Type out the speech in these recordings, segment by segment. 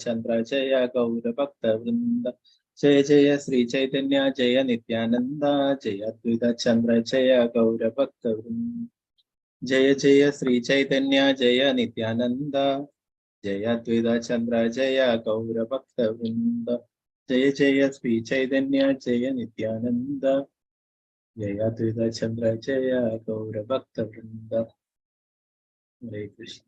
ചന്ദ്ര ജയ ഗൗരഭക്തവൃന്ദ ജയ ജയ ശ്രീ ചൈതന്യ ജയ നിത്യാനന്ദ ജയ അദ്വൈത ചന്ദ്ര ജയ ഗൗരഭക്തവൃന്ദ ജയ ജയ ശ്രീ ചൈതന്യ ജയ നിത്യാനന്ദ ജയ അദ്വൈത ചന്ദ്ര ജയ ഗൗരഭക്തവൃന്ദ ജയ ജയ ശ്രീ ചൈതന്യ ജയ നിത്യാനന്ദ ജയ അദ്വൈത ചന്ദ്ര ജയ ഗൗരഭക്തവൃന്ദ. ഹരേ കൃഷ്ണ.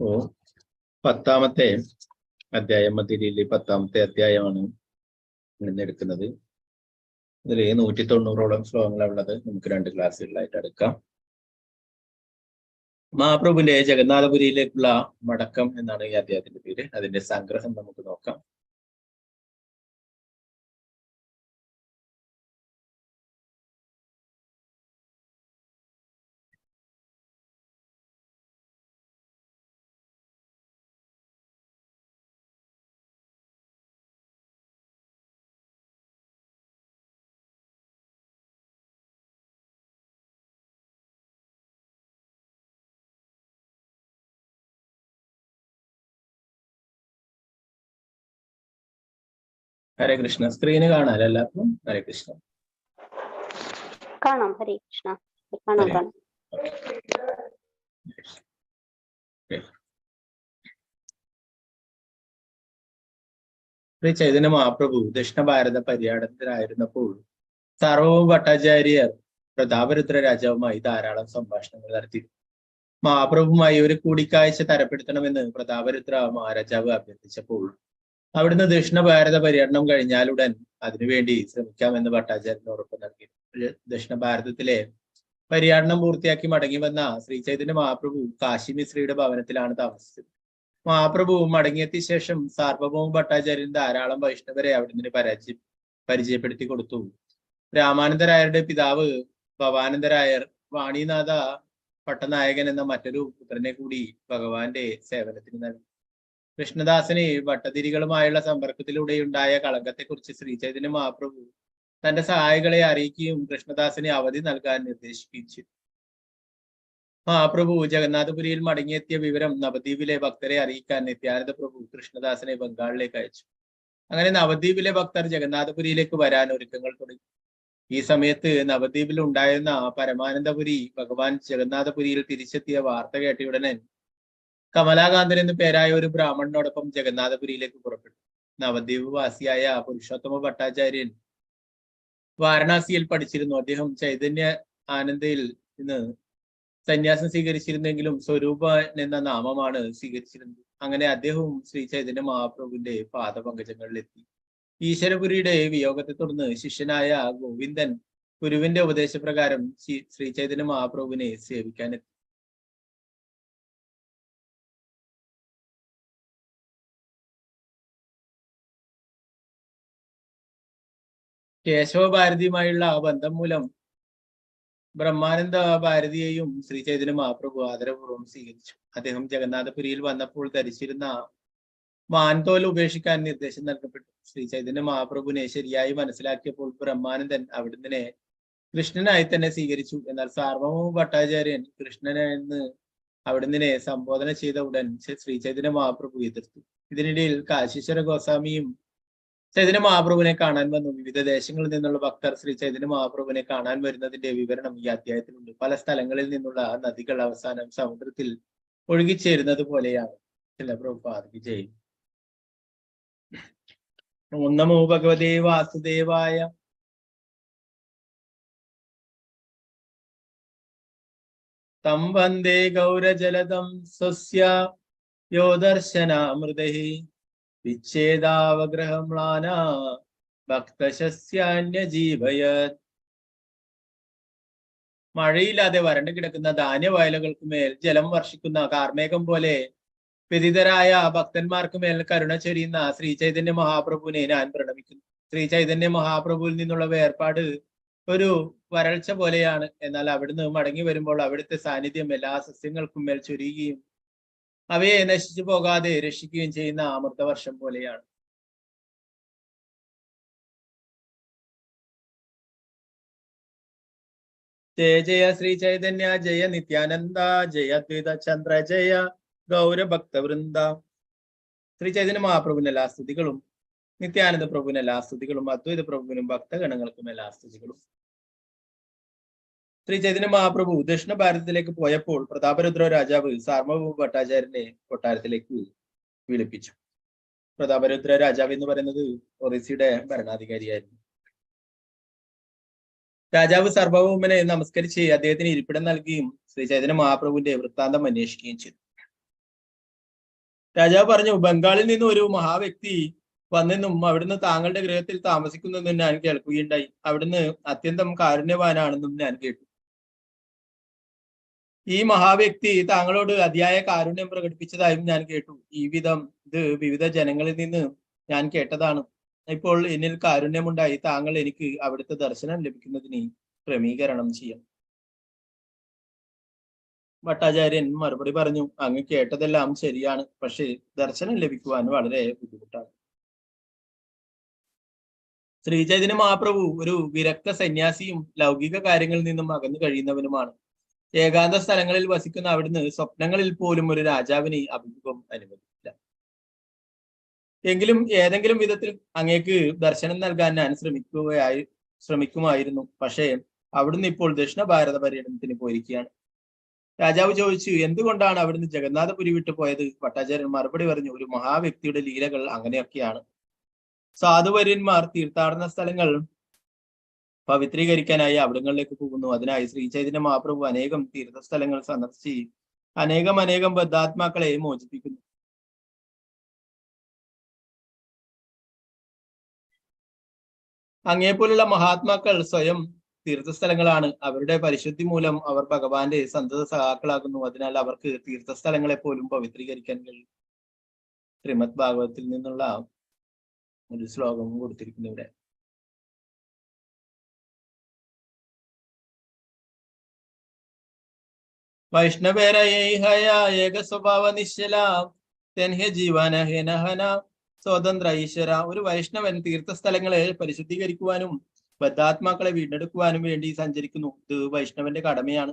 ഓ 10ാമത്തെ അധ്യായം, മധ്യയിലെ 10ാമത്തെ അധ്യായമാണ് എടുക്കുന്നത്. ഇതിൽ 190ഓളം ശ്ലോകങ്ങളാണ് ഉള്ളത്. നമുക്ക് 2 ക്ലാസ്സുകളിലായിട്ട് എടുക്കാം. മഹാപ്രഭുവിന്റെ ജഗന്നാഥപുരിയിലേക്കുള്ള മടക്കം എന്നാണ് ഈ അധ്യായത്തിന്റെ പേര്. അതിന്റെ സംഗ്രഹം നമുക്ക് നോക്കാം. ഹരേ കൃഷ്ണ. സ്ക്രീന് കാണാൻ എല്ലാവർക്കും? ഹരേ കൃഷ്ണ. കാണാം. ഹരേ കൃഷ്ണ. കാണാം. ശ്രീ ചൈതന്യ മഹാപ്രഭു ദക്ഷിണ ഭാരത പര്യടനത്തിലായിരുന്നപ്പോൾ സർവവും ഭട്ടാചാര്യർ പ്രതാപരുദ്ര രാജാവുമായി ധാരാളം സംഭാഷണങ്ങൾ നടത്തി. മഹാപ്രഭുവുമായി ഒരു കൂടിക്കാഴ്ച തരപ്പെടുത്തണമെന്ന് പ്രതാപരുദ്ര മഹാരാജാവ് അഭ്യർത്ഥിച്ചപ്പോൾ അവിടുന്ന് ദക്ഷിണ ഭാരത പര്യടനം കഴിഞ്ഞാലുടൻ അതിനുവേണ്ടി ശ്രമിക്കാമെന്ന് ഭട്ടാചാര്യന് ഉറപ്പ് നൽകി. ദക്ഷിണ ഭാരതത്തിലെ പര്യടനം പൂർത്തിയാക്കി മടങ്ങി വന്ന ശ്രീ ചൈതന്യ മഹാപ്രഭു കാശി മിശ്രയുടെ ഭവനത്തിലാണ് താമസിച്ചത്. മഹാപ്രഭു മടങ്ങിയെത്തിയ ശേഷം സാർവഭൗമ ഭട്ടാചാര്യൻ ധാരാളം വൈഷ്ണവരെ അവിടുന്ന് പരിചയപ്പെടുത്തി കൊടുത്തു. രാമാനന്ദരായരുടെ പിതാവ് ഭവാനന്ദരായർ വാണിനാഥ പട്ടനായകൻ എന്ന മറ്റൊരു പുത്രനെ കൂടി ഭഗവാന്റെ സേവനത്തിന് നൽകി. കൃഷ്ണദാസന് ഭട്ടതിരികളുമായുള്ള സമ്പർക്കത്തിലൂടെയുണ്ടായ കളങ്കത്തെക്കുറിച്ച് ശ്രീ ചൈതന്യ മഹാപ്രഭു തന്റെ സഹായികളെ അറിയിക്കുകയും കൃഷ്ണദാസന് അവധി നൽകാൻ നിർദ്ദേശിക്കുകയും ചെയ്തു. മഹാപ്രഭു ജഗന്നാഥപുരിയിൽ മടങ്ങിയെത്തിയ വിവരം നവദ്വീപിലെ ഭക്തരെ അറിയിക്കാൻ നിത്യാനന്ദ പ്രഭു കൃഷ്ണദാസനെ ബംഗാളിലേക്ക് അയച്ചു. അങ്ങനെ നവദ്വീപിലെ ഭക്തർ ജഗന്നാഥപുരിയിലേക്ക് വരാൻ ഒരുക്കങ്ങൾ തുടങ്ങി. ഈ സമയത്ത് നവദ്വീപിൽ ഉണ്ടായിരുന്ന പരമാനന്ദപുരി ഭഗവാൻ ജഗന്നാഥപുരിയിൽ തിരിച്ചെത്തിയ വാർത്ത കേട്ടയുടനെ കമലാകാന്തൻ എന്നു പേരായ ഒരു ബ്രാഹ്മണനോടൊപ്പം ജഗന്നാഥപുരിയിലേക്ക് പുറപ്പെട്ടു. നവദ്വീപ് വാസിയായ പുരുഷോത്തമ ഭട്ടാചാര്യൻ വാരണാസിയിൽ പഠിച്ചിരുന്നു. അദ്ദേഹം ചൈതന്യ ആനന്ദയിൽ നിന്ന് സന്യാസം സ്വീകരിച്ചിരുന്നെങ്കിലും സ്വരൂപൻ എന്ന നാമമാണ് സ്വീകരിച്ചിരുന്നത്. അങ്ങനെ അദ്ദേഹവും ശ്രീ ചൈതന്യ മഹാപ്രഭുവിന്റെ പാദപങ്കജങ്ങളിലെത്തി. ഈശ്വരപുരിയുടെ വിയോഗത്തെ തുടർന്ന് ശിഷ്യനായ ഗോവിന്ദൻ ഗുരുവിന്റെ ഉപദേശപ്രകാരം ശ്രീ ചൈതന്യ മഹാപ്രഭുവിനെ സേവിക്കാനെത്തി. കേശവ ഭാരതിയുമായുള്ള ബന്ധം മൂലം ബ്രഹ്മാനന്ദ ഭാരതിയെയും ശ്രീ ചൈതന്യ മഹാപ്രഭു ആദരപൂർവ്വം സ്വീകരിച്ചു. അദ്ദേഹം ജഗന്നാഥപുരിയിൽ വന്നപ്പോൾ ധരിച്ചിരുന്ന മാൻതോൽ ഉപേക്ഷിക്കാൻ നിർദ്ദേശം നൽകപ്പെട്ടു. ശ്രീ ചൈതന്യ മഹാപ്രഭുവിനെ ശരിയായി മനസ്സിലാക്കിയപ്പോൾ ബ്രഹ്മാനന്ദൻ അവിടുന്ന് കൃഷ്ണനായി തന്നെ സ്വീകരിച്ചു. എന്നാൽ സാർവഭൗമ ഭട്ടാചാര്യൻ കൃഷ്ണനെന്ന് അവിടുന്ന് സംബോധന ചെയ്ത ഉടൻ ശ്രീ ചൈതന്യ മഹാപ്രഭു എതിർത്തു. ഇതിനിടയിൽ കാശീശ്വര ഗോസ്വാമിയും ചൈതന്യ മഹാപ്രഭുവിനെ കാണാൻ വന്നു. വിവിധ ദേശങ്ങളിൽ നിന്നുള്ള ഭക്തർ ശ്രീ ചൈതന്യ മഹാപ്രഭുവിനെ കാണാൻ വരുന്നതിന്റെ വിവരണം ഈ അധ്യായത്തിലുണ്ട്. പല സ്ഥലങ്ങളിൽ നിന്നുള്ള നദികൾ അവസാനം സമുദ്രത്തിൽ ഒഴുകിച്ചേരുന്നത് പോലെയാണ്. പ്രഭുപാദ് ജയ്. നമോ ഭഗവതേ വാസുദേവായ. തം വന്ദേ ഗൗരജലദം സ്വസ്യ യോ ദർശനാമൃതൈ വിച്ഛേദാവഗ്രഹമ്ലാന ഭക്തശസ്യാന്യജീവയത്. മഴയില്ലാതെ വരണ്ടു കിടക്കുന്ന ധാന്യവയലുകൾക്ക് മേൽ ജലം വർഷിക്കുന്ന കാർമേഘം പോലെ വ്യതിതരായ ഭക്തന്മാർക്ക് മേൽ കരുണ ചൊരിയുന്ന ശ്രീ ചൈതന്യ മഹാപ്രഭുവിനെ ഞാൻ പ്രണമിക്കുന്നു. ശ്രീ ചൈതന്യ മഹാപ്രഭുവിൽ നിന്നുള്ള വേർപാട് ഒരു വരൾച്ച പോലെയാണ്. എന്നാൽ അവിടുന്ന് മടങ്ങി വരുമ്പോൾ അവിടുത്തെ സാന്നിധ്യം എല്ലാ സസ്യങ്ങൾക്കും മേൽ ചൊരിയുകയും അവയെ നശിച്ചു പോകാതെ രക്ഷിക്കുകയും ചെയ്യുന്ന അമൃതവർഷം പോലെയാണ്. ജയ ജയ ശ്രീ ചൈതന്യ ജയ നിത്യാനന്ദ ജയ അദ്വൈത ചന്ദ്ര ജയ ഗൗരഭക്തവൃന്ദ. ശ്രീ ചൈതന്യ മഹാപ്രഭുവിന് എല്ലാ സ്തുതികളും, നിത്യാനന്ദ പ്രഭുവിന് എല്ലാ സ്തുതികളും, അദ്വൈത പ്രഭുവിനും ഭക്തഗണങ്ങൾക്കും എല്ലാ സ്തുതികളും. ശ്രീ ചൈതന്യ മഹാപ്രഭു ദക്ഷിണ ഭാരതത്തിലേക്ക് പോയപ്പോൾ പ്രതാപരുദ്ര രാജാവ് സാർവഭൗമ ഭട്ടാചാര്യനെ കൊട്ടാരത്തിലേക്ക് വിളിപ്പിച്ചു. പ്രതാപരുദ്ര രാജാവ് എന്ന് പറയുന്നത് ഒറീസയുടെ ഭരണാധികാരിയായിരുന്നു. രാജാവ് സാർവഭൗമനെ നമസ്കരിച്ച് അദ്ദേഹത്തിന് ഇരിപ്പിടം നൽകുകയും ശ്രീ ചൈതന്യ മഹാപ്രഭുവിന്റെ വൃത്താന്തം അന്വേഷിക്കുകയും ചെയ്തു. രാജാവ് പറഞ്ഞു, ബംഗാളിൽ നിന്ന് ഒരു മഹാവ്യക്തി വന്നെന്നും അവിടുന്ന് താങ്കളുടെ ഗൃഹത്തിൽ താമസിക്കുന്നെന്നും ഞാൻ കേൾക്കുകയുണ്ടായി. അവിടുന്ന് അത്യന്തം കാരുണ്യവാനാണെന്നും ഞാൻ കേട്ടു. ഈ മഹാവ്യക്തി താങ്കളോട് അതിയായ കാരുണ്യം പ്രകടിപ്പിച്ചതായും ഞാൻ കേട്ടു. ഇത് വിവിധ ജനങ്ങളിൽ നിന്ന് ഞാൻ കേട്ടതാണ്. ഇപ്പോൾ എന്നിൽ കാരുണ്യമുണ്ടായി താങ്കൾ എനിക്ക് അവിടുത്തെ ദർശനം ലഭിക്കുന്നതിന് ക്രമീകരണം ചെയ്യാം. ഭട്ടാചാര്യൻ മറുപടി പറഞ്ഞു, അങ്ങ് കേട്ടതെല്ലാം ശരിയാണ്, പക്ഷേ ദർശനം ലഭിക്കുവാൻ വളരെ ബുദ്ധിമുട്ടാണ്. ശ്രീ ചൈതന്യ മഹാപ്രഭു ഒരു വിരക്ത സന്യാസിയും ലൗകിക കാര്യങ്ങളിൽ നിന്നും അകന്നു കഴിയുന്നവനുമാണ്. ഏകാന്ത സ്ഥലങ്ങളിൽ വസിക്കുന്ന അവിടുന്ന് സ്വപ്നങ്ങളിൽ പോലും ഒരു രാജാവിന് അഭിമുഖം അനുവദിക്കില്ല. എങ്കിലും ഏതെങ്കിലും വിധത്തിൽ അങ്ങേക്ക് ദർശനം നൽകാൻ ഞാൻ ശ്രമിക്കുമായിരുന്നു. പക്ഷേ അവിടുന്ന് ഇപ്പോൾ ദക്ഷിണ ഭാരത പര്യടനത്തിന് പോയിരിക്കുകയാണ്. രാജാവ് ചോദിച്ചു, എന്തുകൊണ്ടാണ് അവിടുന്ന് ജഗന്നാഥപുരി വിട്ടു പോയത്? ഭട്ടാചാര്യൻ മറുപടി പറഞ്ഞു, ഒരു മഹാവ്യക്തിയുടെ ലീലകൾ അങ്ങനെയൊക്കെയാണ്. സാധുവര്യന്മാർ തീർത്ഥാടന സ്ഥലങ്ങൾ പവിത്രീകരിക്കാനായി അവിടങ്ങളിലേക്ക് പോകുന്നു. അതിനായി ശ്രീ ചൈതന്യ മഹാപ്രഭു അനേകം തീർത്ഥസ്ഥലങ്ങൾ സന്ദർശിച്ച് അനേകം ബദ്ധാത്മാക്കളെ മോചിപ്പിക്കുന്നു. അങ്ങേപോലുള്ള മഹാത്മാക്കൾ സ്വയം തീർത്ഥസ്ഥലങ്ങളാണ്. അവരുടെ പരിശുദ്ധി മൂലം അവർ ഭഗവാന്റെ സന്തത സഹാക്കളാകുന്നു. അതിനാൽ അവർക്ക് തീർത്ഥസ്ഥലങ്ങളെ പോലും പവിത്രീകരിക്കാൻ കഴിയും. ശ്രീമദ് ഭാഗവത്തിൽ നിന്നുള്ള ഒരു ശ്ലോകം കൊടുത്തിരിക്കുന്നു ഇവിടെ. വൈഷ്ണവേരയ ഏക സ്വഭാവ നിശ്ചല തെൻഹെ ജീവന ഹേനഹന സ്വതന്ത്ര ഈശ്വര. ഒരു വൈഷ്ണവൻ തീർത്ഥസ്ഥലങ്ങളെ പരിശുദ്ധീകരിക്കുവാനും ബദ്ധാത്മാക്കളെ വീണ്ടെടുക്കുവാനും വേണ്ടി സഞ്ചരിക്കുന്നു. ഇത് വൈഷ്ണവന്റെ കടമയാണ്.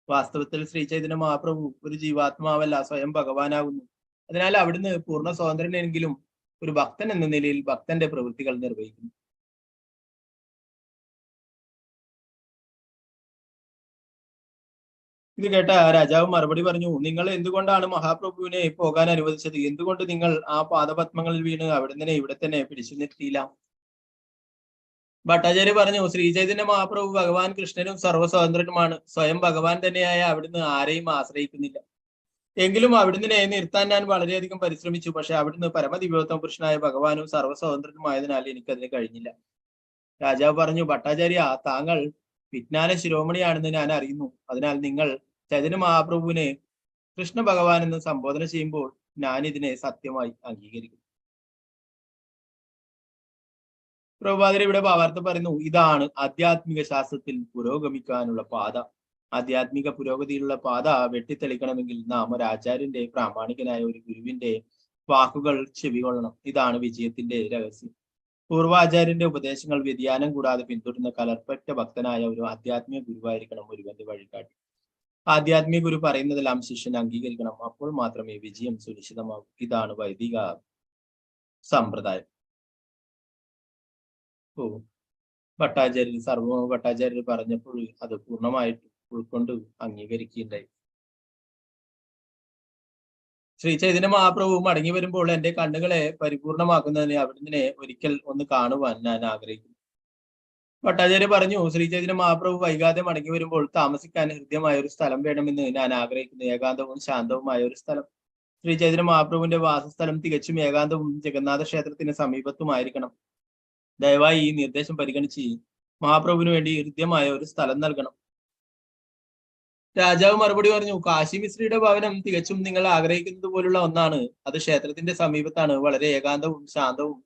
വാസ്തവത്തിൽ ശ്രീ ചൈതന്യ മഹാപ്രഭു ഒരു ജീവാത്മാവല്ല, സ്വയം ഭഗവാനാകുന്നു. അതിനാൽ അവിടുന്ന് പൂർണ്ണ സ്വതന്ത്രനെങ്കിലും ഒരു ഭക്തൻ എന്ന നിലയിൽ ഭക്തന്റെ പ്രവൃത്തികൾ നിർവഹിക്കുന്നു. ഇത് കേട്ട രാജാവ് മറുപടി പറഞ്ഞു, നിങ്ങൾ എന്തുകൊണ്ടാണ് മഹാപ്രഭുവിനെ പോകാൻ അനുവദിച്ചത്? എന്തുകൊണ്ട് നിങ്ങൾ ആ പാദപത്മങ്ങളിൽ വീണ് അവിടുന്ന് ഇവിടെ തന്നെ പിടിച്ചു നിർത്തിയില്ല? ഭട്ടാചാര്യ പറഞ്ഞു, ശ്രീ ചൈതന്യ മഹാപ്രഭു ഭഗവാൻ കൃഷ്ണനും സർവ്വസ്വതന്ത്രനുമാണ്. സ്വയം ഭഗവാൻ തന്നെയായ അവിടുന്ന് ആരെയും ആശ്രയിക്കുന്നില്ല. എങ്കിലും അവിടുന്ന് നിർത്താൻ ഞാൻ വളരെയധികം പരിശ്രമിച്ചു. പക്ഷെ അവിടുന്ന് പരമദിവ്യോത്തമ പുരുഷനായ ഭഗവാനും സർവ്വസ്വതന്ത്രനുമായതിനാൽ എനിക്കതിന് കഴിഞ്ഞില്ല. രാജാവ് പറഞ്ഞു, ഭട്ടാചാര്യ, താങ്കൾ വിജ്ഞാന ശിരോമണിയാണെന്ന് ഞാൻ അറിയുന്നു. അതിനാൽ നിങ്ങൾ ചൈതന്യ മഹാപ്രഭുവിനെ കൃഷ്ണ ഭഗവാൻ എന്ന് സംബോധന ചെയ്യുമ്പോൾ ഞാൻ ഇതിനെ സത്യമായി അംഗീകരിക്കുന്നു. പ്രഭുപാദർ ഇവിടെ ഭാവാർത്ഥം പറയുന്നു, ഇതാണ് ആധ്യാത്മിക ശാസ്ത്രത്തിൽ പുരോഗമിക്കാനുള്ള പാത. ആധ്യാത്മിക പുരോഗതിയിലുള്ള പാത വെട്ടിത്തെളിക്കണമെങ്കിൽ നാം ഒരു ആചാര്യന്റെ പ്രാമാണികനായ ഒരു ഗുരുവിന്റെ വാക്കുകൾ ചെവികൊള്ളണം. ഇതാണ് വിജയത്തിന്റെ രഹസ്യം. പൂർവാചാര്യന്റെ ഉപദേശങ്ങൾ വ്യതിയാനം കൂടാതെ പിന്തുടരുന്ന കലർപ്പറ്റ ഭക്തനായ ഒരു ആധ്യാത്മിക ഗുരുവായിരിക്കണം ഒരുവന്റെ വഴികാട്ടി. ആധ്യാത്മിക ഗുരു പറയുന്നതെല്ലാം ശിഷ്യൻ അംഗീകരിക്കണം. അപ്പോൾ മാത്രമേ വിജയം സുനിശ്ചിതമാകൂ. ഇതാണ് വൈദിക സമ്പ്രദായം. ഭട്ടാചാര്യർ സർവ്വ ഭട്ടാചാര്യർ പറഞ്ഞപ്പോൾ അത് പൂർണ്ണമായിട്ട് ഉൾക്കൊണ്ട് അംഗീകരിക്കുകയുണ്ടായി. ശ്രീ ചൈതന്യ മഹാപ്രഭു മടങ്ങി വരുമ്പോൾ എന്റെ കണ്ണുകളെ പരിപൂർണമാക്കുന്നതിന് അവിടുന്ന് ഒരിക്കൽ ഒന്ന് കാണുവാൻ ഞാൻ ആഗ്രഹിക്കുന്നു. ഭട്ടാചാര്യ പറഞ്ഞു, ശ്രീ ചൈതന്യ മഹാപ്രഭു വൈകാതെ മടങ്ങി വരുമ്പോൾ താമസിക്കാൻ ഹൃദ്യമായ ഒരു സ്ഥലം വേണമെന്ന് ഞാൻ ആഗ്രഹിക്കുന്നു. ഏകാന്തവും ശാന്തവുമായ ഒരു സ്ഥലം. ശ്രീ ചൈതന്യ മഹാപ്രഭുവിന്റെ വാസസ്ഥലം തികച്ചും ഏകാന്തവും ജഗന്നാഥ ക്ഷേത്രത്തിന് സമീപത്തുമായിരിക്കണം. ദയവായി ഈ നിർദ്ദേശം പരിഗണിച്ച് മഹാപ്രഭുവിന് വേണ്ടി ഹൃദ്യമായ ഒരു സ്ഥലം നൽകണം. രാജാവ് മറുപടി പറഞ്ഞു, കാശി മിശ്രയുടെ ഭവനം തികച്ചും നിങ്ങൾ ആഗ്രഹിക്കുന്നത് പോലുള്ള ഒന്നാണ്. അത് ക്ഷേത്രത്തിന്റെ സമീപത്താണ്. വളരെ ഏകാന്തവും ശാന്തവും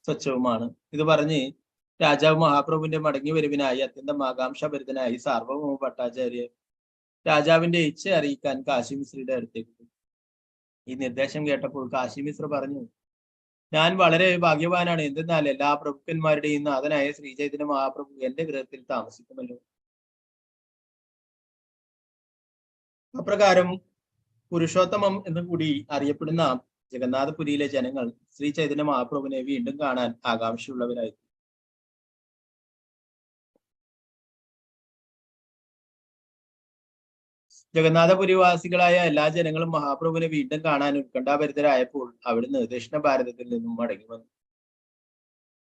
സ്വച്ഛവുമാണ്. ഇത് പറഞ്ഞ് രാജാവ് മഹാപ്രഭുവിന്റെ മടങ്ങി വരവിനായി അത്യന്തം ആകാംക്ഷാഭരിതനായി സാർവഭൗമ ഭട്ടാചാര്യ രാജാവിന്റെ ഇച്ഛ അറിയിക്കാൻ കാശി മിശ്രയുടെ അടുത്തേക്ക് പോയി. ഈ നിർദ്ദേശം കേട്ടപ്പോൾ കാശി മിശ്ര പറഞ്ഞു, ഞാൻ വളരെ ഭാഗ്യവാനാണ്. എന്തെന്നാൽ എല്ലാ പ്രഭുക്കന്മാരുടെയും നാഥനായ ശ്രീ ചൈതന്യ മഹാപ്രഭു എന്റെ ഗൃഹത്തിൽ താമസിക്കുമല്ലോ. അപ്രകാരം പുരുഷോത്തമം എന്ന് കൂടി അറിയപ്പെടുന്ന ജഗന്നാഥപുരിയിലെ ജനങ്ങൾ ശ്രീ ചൈതന്യ മഹാപ്രഭുവിനെ വീണ്ടും കാണാൻ ആകാംക്ഷയുള്ളവരായി. ജഗന്നാഥപുരിവാസികളായ എല്ലാ ജനങ്ങളും മഹാപ്രഭുവിനെ വീണ്ടും കാണാൻ ഉത്കണ്ഠാഭരിതരായപ്പോൾ അവിടുന്ന് ദക്ഷിണ ഭാരതത്തിൽ നിന്നും മടങ്ങി വന്നു.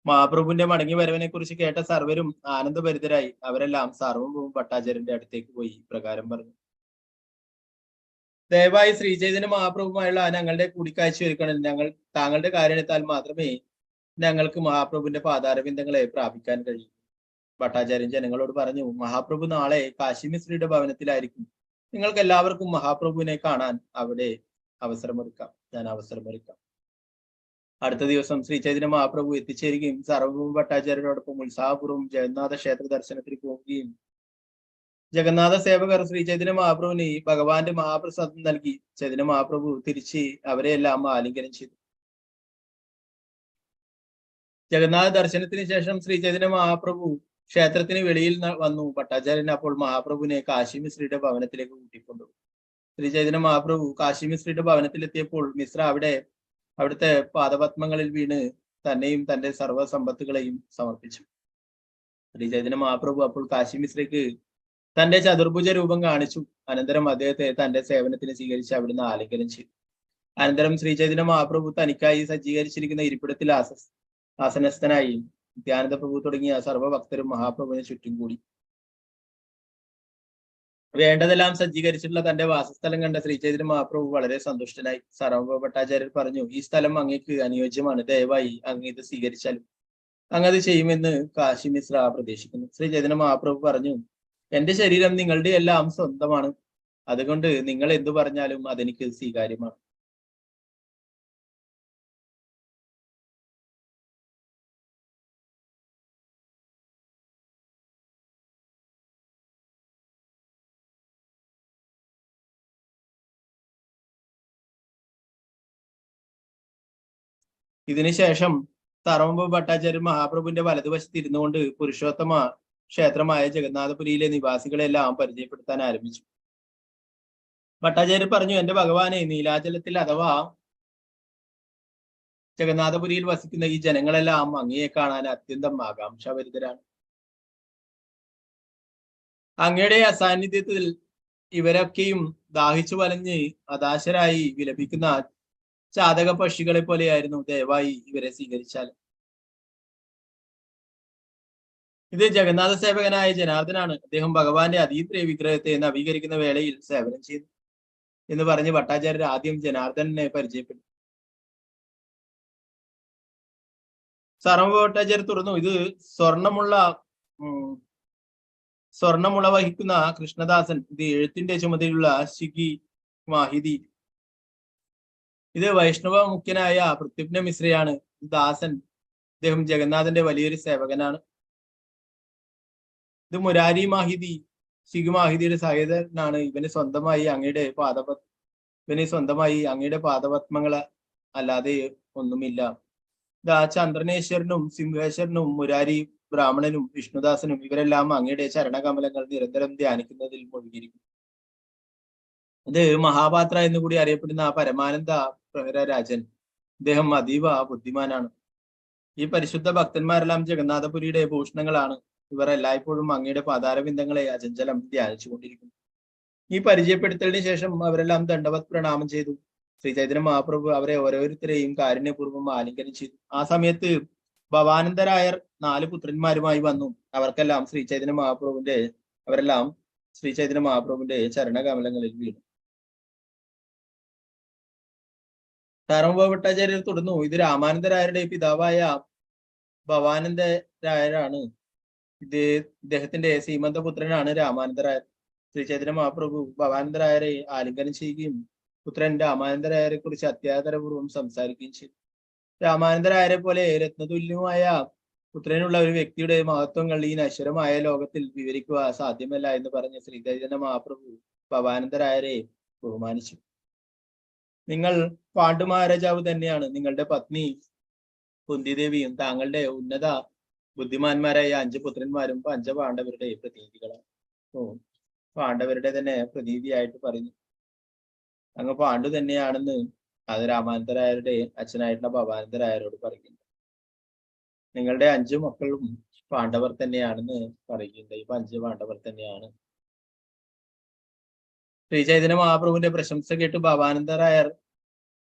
മഹാപ്രഭുവിന്റെ മടങ്ങി വരവിനെ കുറിച്ച് കേട്ട സർവരും ആനന്ദഭരിതരായി. അവരെല്ലാം സാർവഭൗമ ഭട്ടാചാര്യന്റെ അടുത്തേക്ക് പോയി പ്രകാരം പറഞ്ഞു: ദയവായി ശ്രീചൈതന്യ മഹാപ്രഭുവുമായുള്ള ഞങ്ങളുടെ കൂടിക്കാഴ്ച ഒരുക്കണം. താങ്കളുടെ കാരണത്താൽ മാത്രമേ ഞങ്ങൾക്ക് മഹാപ്രഭുവിന്റെ പാതാരവിന്ദങ്ങളെ പ്രാപിക്കാൻ കഴിയൂ. ഭട്ടാചാര്യൻ ജനങ്ങളോട് പറഞ്ഞു: മഹാപ്രഭു നാളെ കാശിമിശ്രീയുടെ ഭവനത്തിലായിരിക്കും. നിങ്ങൾക്ക് എല്ലാവർക്കും മഹാപ്രഭുവിനെ കാണാൻ അവിടെ അവസരമൊരുക്കാം. ഞാൻ അവസരമൊരുക്കാം. അടുത്ത ദിവസം ശ്രീ ചൈതന്യ മഹാപ്രഭു എത്തിച്ചേരുകയും സാർവഭൗമ ഭട്ടാചാര്യരോടൊപ്പം ഉത്സാഹപൂർവ്വം ജഗന്നാഥ ക്ഷേത്ര ദർശനത്തിന് പോവുകയും ജഗന്നാഥ സേവകർ ശ്രീ ചൈതന്യ മഹാപ്രഭുവിന് ഭഗവാന്റെ മഹാപ്രസാദം നൽകി. ചൈതന്യ മഹാപ്രഭു തിരിച്ച് അവരെയെല്ലാം ആലിംഗനം ചെയ്തു. ജഗന്നാഥ ദർശനത്തിന് ശേഷം ശ്രീ ചൈതന്യ മഹാപ്രഭു ക്ഷേത്രത്തിന് വെളിയിൽ വന്നു. ഭട്ടാചാര്യൻ അപ്പോൾ മഹാപ്രഭുവിനെ കാശിമിശ്രീയുടെ ഭവനത്തിലേക്ക് കൂട്ടിക്കൊണ്ടുപോയി. ശ്രീ ചൈതന്യ മഹാപ്രഭു കാശിമിശ്രീയുടെ ഭവനത്തിലെത്തിയപ്പോൾ മിശ്ര അവിടുത്തെ പാദപത്മങ്ങളിൽ വീണ് തന്നെയും തന്റെ സർവ്വസമ്പത്തുകളെയും സമർപ്പിച്ചു. ശ്രീ ചൈതന്യ മഹാപ്രഭു അപ്പോൾ കാശിമിശ്രയ്ക്ക് തന്റെ ചതുർഭുജ രൂപം കാണിച്ചു. അനന്തരം അദ്ദേഹത്തെ തന്റെ സേവനത്തിന് സ്വീകരിച്ച് അവിടുന്ന് ആലിംഗനം ചെയ്തു. അനന്തരം ശ്രീ ചൈതന്യ മഹാപ്രഭു തനിക്കായി സജ്ജീകരിച്ചിരിക്കുന്ന ഇരിപ്പിടത്തിൽ ആസനസ്ഥനായി. നിത്യാനന്ദ പ്രഭു തുടങ്ങിയ സർവ്വഭക്തരും മഹാപ്രഭുവിനെ ചുറ്റും കൂടി. വേണ്ടതെല്ലാം സജ്ജീകരിച്ചിട്ടുള്ള തന്റെ വാസസ്ഥലം കണ്ട ശ്രീ ചൈതന്യ മഹാപ്രഭു വളരെ സന്തുഷ്ടനായി. സാർവഭൗമ ഭട്ടാചാര്യർ പറഞ്ഞു: ഈ സ്ഥലം അങ്ങേക്ക് അനുയോജ്യമാണ്. ദയവായി അങ്ങ് ഇത് സ്വീകരിച്ചാലും അങ്ങത് ചെയ്യുമെന്ന് കാശി മിശ്ര പ്രതീക്ഷിക്കുന്നു. ശ്രീ ചൈതന്യ മഹാപ്രഭു പറഞ്ഞു: എന്റെ ശരീരം നിങ്ങളുടെ എല്ലാം സ്വന്തമാണ്. അതുകൊണ്ട് നിങ്ങൾ എന്തു പറഞ്ഞാലും അതെനിക്ക് സ്വീകാര്യമാണ്. ഇതിനുശേഷം സാർവഭൗമ ഭട്ടാചാര്യർ മഹാപ്രഭുവിന്റെ വലതുവശത്ത് ഇരുന്നുകൊണ്ട് പുരുഷോത്തമ ക്ഷേത്രമായ ജഗന്നാഥപുരിയിലെ നിവാസികളെല്ലാം പരിചയപ്പെടുത്താൻ ആരംഭിച്ചു. ഭട്ടാചാര്യർ പറഞ്ഞു: എന്റെ ഭഗവാനെ, നീലാചലത്തിൽ അഥവാ ജഗന്നാഥപുരിയിൽ വസിക്കുന്ന ഈ ജനങ്ങളെല്ലാം അങ്ങയെ കാണാൻ അത്യന്തം ആകാംക്ഷാഭരിതരാണ്. അങ്ങയുടെ അസാന്നിധ്യത്തിൽ ഇവരൊക്കെയും ദാഹിച്ചു വലഞ്ഞ് ഹതാശരായി വിലപിക്കുന്ന ചാതക പക്ഷികളെ പോലെയായിരുന്നു. ദയവായി ഇവരെ സ്വീകരിച്ചാൽ. ഇത് ജഗന്നാഥ സേവകനായ ജനാർദ്ദനാണ്. അദ്ദേഹം ഭഗവാന്റെ അതീന്ദ്രിയ വിഗ്രഹത്തെ നവീകരിക്കുന്ന വേളയിൽ സേവനം ചെയ്തു എന്ന് പറഞ്ഞ് ഭട്ടാചാര്യർ ആദ്യം ജനാർദ്ദനെ പരിചയപ്പെട്ടു. സാർവഭൗമ ഭട്ടാചാര്യർ തുറന്നു: ഇത് സ്വർണമുള വഹിക്കുന്ന കൃഷ്ണദാസൻ. ഇത് എഴുത്തിന്റെ ചുമതലയുള്ള ശിഖി മാഹിതി. ഇത് വൈഷ്ണവ മുഖ്യനായ പ്രത്യുപ്ന മിശ്രയാണ്. ദാസൻ. അദ്ദേഹം ജഗന്നാഥന്റെ വലിയൊരു സേവകനാണ്. ഇത് മുരാരി മാഹിതി, ശിഖി മാഹിതിയുടെ സഹോദരനാണ്. ഇവന് സ്വന്തമായി അങ്ങയുടെ പാദപത്മങ്ങൾ അല്ലാതെ ഒന്നുമില്ല. ഇതാ ചന്ദ്രനേശ്വരനും സിംഹേശ്വരനും മുരാരി ബ്രാഹ്മണനും വിഷ്ണുദാസനും ഇവരെല്ലാം അങ്ങയുടെ ചരണകമലങ്ങൾ നിരന്തരം ധ്യാനിക്കുന്നതിൽ മുഴുകിയിരിക്കും. ഇത് മഹാപാത്ര എന്നുകൂടി അറിയപ്പെടുന്ന പരമാനന്ദ പ്രഹരരാജൻ. ഇദ്ദേഹം അതീവ ബുദ്ധിമാനാണ്. ഈ പരിശുദ്ധ ഭക്തന്മാരെല്ലാം ജഗന്നാഥപുരിയുടെ ഭൂഷണങ്ങളാണ്. ഇവർ എല്ലായ്പ്പോഴും അങ്ങയുടെ പാതാരബിന്ദങ്ങളെ അചഞ്ചലം ധ്യാനിച്ചുകൊണ്ടിരിക്കുന്നു. ഈ പരിചയപ്പെടുത്തലിന് ശേഷം അവരെല്ലാം ദണ്ഡവത് പ്രണാമം ചെയ്തു. ശ്രീ ചൈതന്യ മഹാപ്രഭു അവരെ ഓരോരുത്തരെയും കാരുണ്യപൂർവ്വം ആലിംഗനം ചെയ്തു. ആ സമയത്ത് ഭവാനന്ദരായർ 4 പുത്രന്മാരുമായി വന്നു. അവരെല്ലാം ശ്രീ ചൈതന്യ മഹാപ്രഭുവിന്റെ ചരണകമലങ്ങളിൽ വീണു. സാർവഭൗമ ഭട്ടാചാര്യർ തുടർന്നു: ഇത് രാമാനന്ദരായരുടെ പിതാവായ ഭവാനന്ദരായരാണ്. ഇദ്ദേഹത്തിന്റെ സീമന്തപുത്രനാണ് രാമാനന്ദരായർ. ശ്രീ ചൈതന്യ മഹാപ്രഭു ഭവാനന്ദരായരെ ആലിംഗനം ചെയ്യുകയും പുത്രൻ രാമാനന്ദരായരെ കുറിച്ച് അത്യാദരപൂർവ്വം സംസാരിക്കുകയും ചെയ്തു. രാമാനന്ദരായരെ പോലെ രത്നതുല്യമായ പുത്രനുള്ള ഒരു വ്യക്തിയുടെ മഹത്വങ്ങൾ ഈ നശ്വരമായ ലോകത്തിൽ വിവരിക്കുക സാധ്യമല്ല എന്ന് പറഞ്ഞ ശ്രീ ചൈതന്യ മഹാപ്രഭു ഭവാനന്ദരായരെ ബഹുമാനിച്ചു. നിങ്ങൾ പാണ്ഡുമഹാരാജാവ് തന്നെയാണ്. നിങ്ങളുടെ പത്നി കുന്തിദേവിയും താങ്കളുടെ ഉന്നത ബുദ്ധിമാന്മാരായ 5 പുത്രന്മാരും പഞ്ചപാണ്ഡവരുടെ പ്രതിനിധികളാണ്. പാണ്ഡവരുടെ തന്നെ പ്രതീതിയായിട്ട് പറയുന്നു. അങ്ങ് പാണ്ഡു തന്നെയാണെന്ന് അത് രാമാനന്ദരായരുടെ അച്ഛനായിട്ടുള്ള ഭവാനന്ദരായരോട് പറയുന്നു. നിങ്ങളുടെ 5 മക്കളും പാണ്ഡവർ തന്നെയാണെന്ന് പറയുന്നുണ്ട്. ഇപ്പൊ 5 പാണ്ഡവർ തന്നെയാണ്. ശ്രീ ചൈതന്യ മഹാപ്രഭുവിന്റെ പ്രശംസ കേട്ട് ഭവാനന്ദരായർ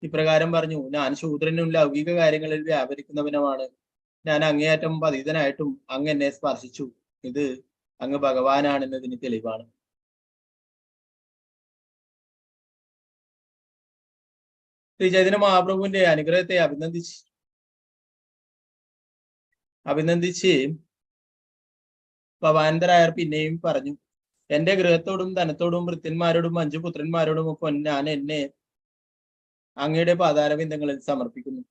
ഇപ്രകാരം പറഞ്ഞു: ഞാൻ ശൂദ്രനും ലൗകിക കാര്യങ്ങളിൽ വ്യാപരിക്കുന്നവനുമാണ്. ഞാൻ അങ്ങേയറ്റം പതിതനായിട്ടും അങ്ങ് എന്നെ സ്പർശിച്ചു. ഇത് അങ്ങ് ഭഗവാനാണെന്നതിന് തെളിവാണ്. ശ്രീ ചൈതന്യ മഹാപ്രഭുവിന്റെ അനുഗ്രഹത്തെ അഭിനന്ദിച്ച് ഭവാനന്ദരായർ പിന്നെയും പറഞ്ഞു: എന്റെ ഗൃഹത്തോടും ധനത്തോടും ഭൃത്യന്മാരോടും 5 പുത്രന്മാരോടും ഒപ്പം ഞാൻ എന്നെ അങ്ങയുടെ പാതാരവിന്ദങ്ങളിൽ സമർപ്പിക്കുന്നു.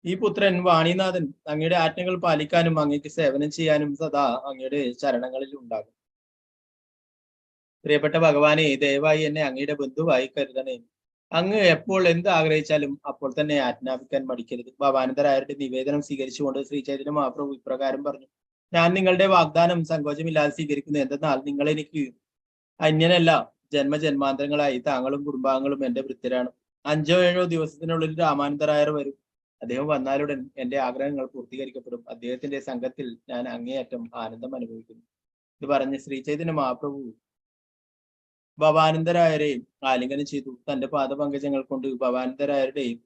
ഈ പുത്രൻ വാണിനാഥൻ അങ്ങയുടെ ആജ്ഞകൾ പാലിക്കാനും അങ്ങയ്ക്ക് സേവനം ചെയ്യാനും സദാ അങ്ങയുടെ ചരണങ്ങളിൽ ഉണ്ടാകും. പ്രിയപ്പെട്ട ഭഗവാനെ, ദയവായി എന്നെ അങ്ങയുടെ ബന്ധുവായി കരുതണേ. അങ്ങ് എപ്പോൾ എന്ത് ആഗ്രഹിച്ചാലും അപ്പോൾ തന്നെ ആജ്ഞാപിക്കാൻ മടിക്കരുത്. ഭവാനന്ദരായരുടെ നിവേദനം സ്വീകരിച്ചുകൊണ്ട് ശ്രീ ചൈതന്യ മഹാപ്രഭു ഇപ്രകാരം പറഞ്ഞു: ഞാൻ നിങ്ങളുടെ വാഗ്ദാനം സങ്കോചമില്ലാതെ സ്വീകരിക്കുന്നു. എന്തെന്നാൽ നിങ്ങൾ എനിക്ക് അന്യനല്ല. ജന്മജന്മാന്തരങ്ങളായി താങ്കളും കുടുംബാംഗങ്ങളും എന്റെ ഭൃത്യരാണ്. 5ഓ 7ഓ ദിവസത്തിനുള്ളിൽ രാമാനന്ദരായർ വരും. അദ്ദേഹം വന്നാലുടൻ എന്റെ ആഗ്രഹങ്ങൾ പൂർത്തീകരിക്കപ്പെടും. അദ്ദേഹത്തിന്റെ സംഘത്തിൽ ഞാൻ അങ്ങേയറ്റം ആനന്ദം അനുഭവിക്കുന്നു. ഇത് പറഞ്ഞ് ശ്രീ ചൈതന്യ മഹാപ്രഭു ഭവാനന്ദരായരെ ആലിംഗനം ചെയ്തു. തന്റെ പാദപങ്കജങ്ങൾ കൊണ്ട് ഭവാനന്ദരായരുടെയും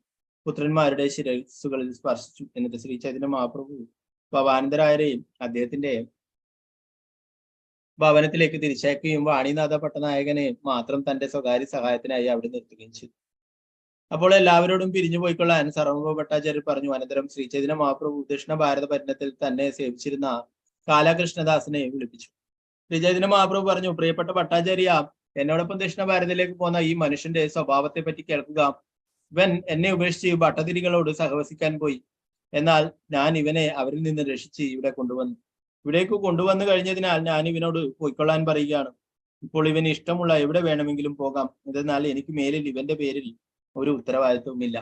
പുത്രന്മാരുടെ ശിരസ്സുകളിൽ സ്പർശിച്ചു. എന്നിട്ട് ശ്രീ ചൈതന്യ മഹാപ്രഭു ഭവാനന്ദരായരെയും അദ്ദേഹത്തിന്റെ ഭവനത്തിലേക്ക് തിരിച്ചയക്കുകയും വാണിനാഥ പട്ടനായകനെ മാത്രം തന്റെ സ്വകാര്യ സഹായത്തിനായി അവിടെ നിർത്തുകയും ചെയ്തു. അപ്പോൾ എല്ലാവരോടും പിരിഞ്ഞു പോയിക്കൊള്ളാൻ സർവഭൗമ ഭട്ടാചാര്യർ പറഞ്ഞു. അനന്തരം ശ്രീ ചൈതന്യ മഹാപ്രഭു ദക്ഷിണ ഭാരത പര്യടനത്തിൽ തന്നെ സേവിച്ചിരുന്ന കാലകൃഷ്ണദാസിനെ വിളിപ്പിച്ചു. ശ്രീ ചൈതന്യ മഹാപ്രഭു പറഞ്ഞു: പ്രിയപ്പെട്ട ഭട്ടാചാര്യ, എന്നോടൊപ്പം ദക്ഷിണ ഭാരതത്തിലേക്ക് പോന്ന ഈ മനുഷ്യന്റെ സ്വഭാവത്തെ പറ്റി കേൾക്കുക. ഇവൻ എന്നെ ഉപേക്ഷിച്ച് ഭട്ടതിരികളോട് സഹവസിക്കാൻ പോയി. എന്നാൽ ഞാൻ ഇവനെ അവരിൽ നിന്ന് രക്ഷിച്ച് ഇവിടേക്ക് കൊണ്ടുവന്നു കഴിഞ്ഞതിനാൽ ഞാൻ ഇവനോട് പോയിക്കൊള്ളാൻ പറയുകയാണ്. ഇപ്പോൾ ഇവന് ഇഷ്ടമുള്ള എവിടെ വേണമെങ്കിലും പോകാം. എന്നാൽ എനിക്ക് മേലിൽ ഇവന്റെ പേരിൽ ഒരു ഉത്തരവാദിത്വമില്ല.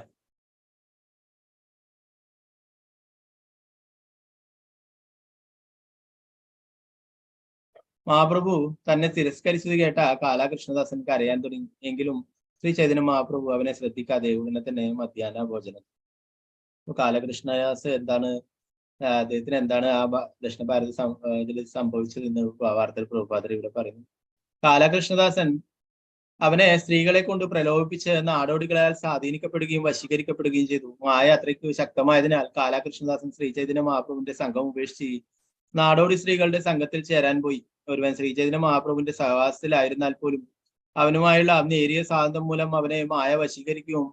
മഹാപ്രഭു തന്നെ തിരസ്കരിച്ചത് കേട്ട കാലകൃഷ്ണദാസൻ കരയാൻ തുടങ്ങി. എങ്കിലും ശ്രീ ചൈതന്യ മഹാപ്രഭു അവനെ ശ്രദ്ധിക്കാതെ ഉടനെ തന്നെ മധ്യാഹ്ന ഭോജനം. കാലകൃഷ്ണദാസ് എന്താണ്, അദ്ദേഹത്തിന് എന്താണ് ആ ദക്ഷിണ ഭാരത ഇതിൽ സംഭവിച്ചത് എന്ന് വാർത്തയിൽ പ്രഭുപാദർ ഇവിടെ പറയുന്നു. കാലകൃഷ്ണദാസൻ അവനെ സ്ത്രീകളെ കൊണ്ട് പ്രലോഭിപ്പിച്ച് നാടോടികളാൽ സ്വാധീനിക്കപ്പെടുകയും വശീകരിക്കപ്പെടുകയും ചെയ്തു. മായ അത്രയ്ക്ക് ശക്തമായതിനാൽ കാലകൃഷ്ണദാസൻ ശ്രീ ചൈതന്യ മഹാപ്രഭുവിന്റെ സംഘം ഉപേക്ഷിച്ച് നാടോടി സ്ത്രീകളുടെ സംഘത്തിൽ ചേരാൻ പോയി. ഒരുവൻ ശ്രീ ചൈതന്യ മഹാപ്രഭുവിന്റെ സഹവാസത്തിലായിരുന്നാൽ പോലും അവനുമായുള്ള നേരിയ സ്വാതന്ത്ര്യം മൂലം അവനെ മായ വശീകരിക്കുകയും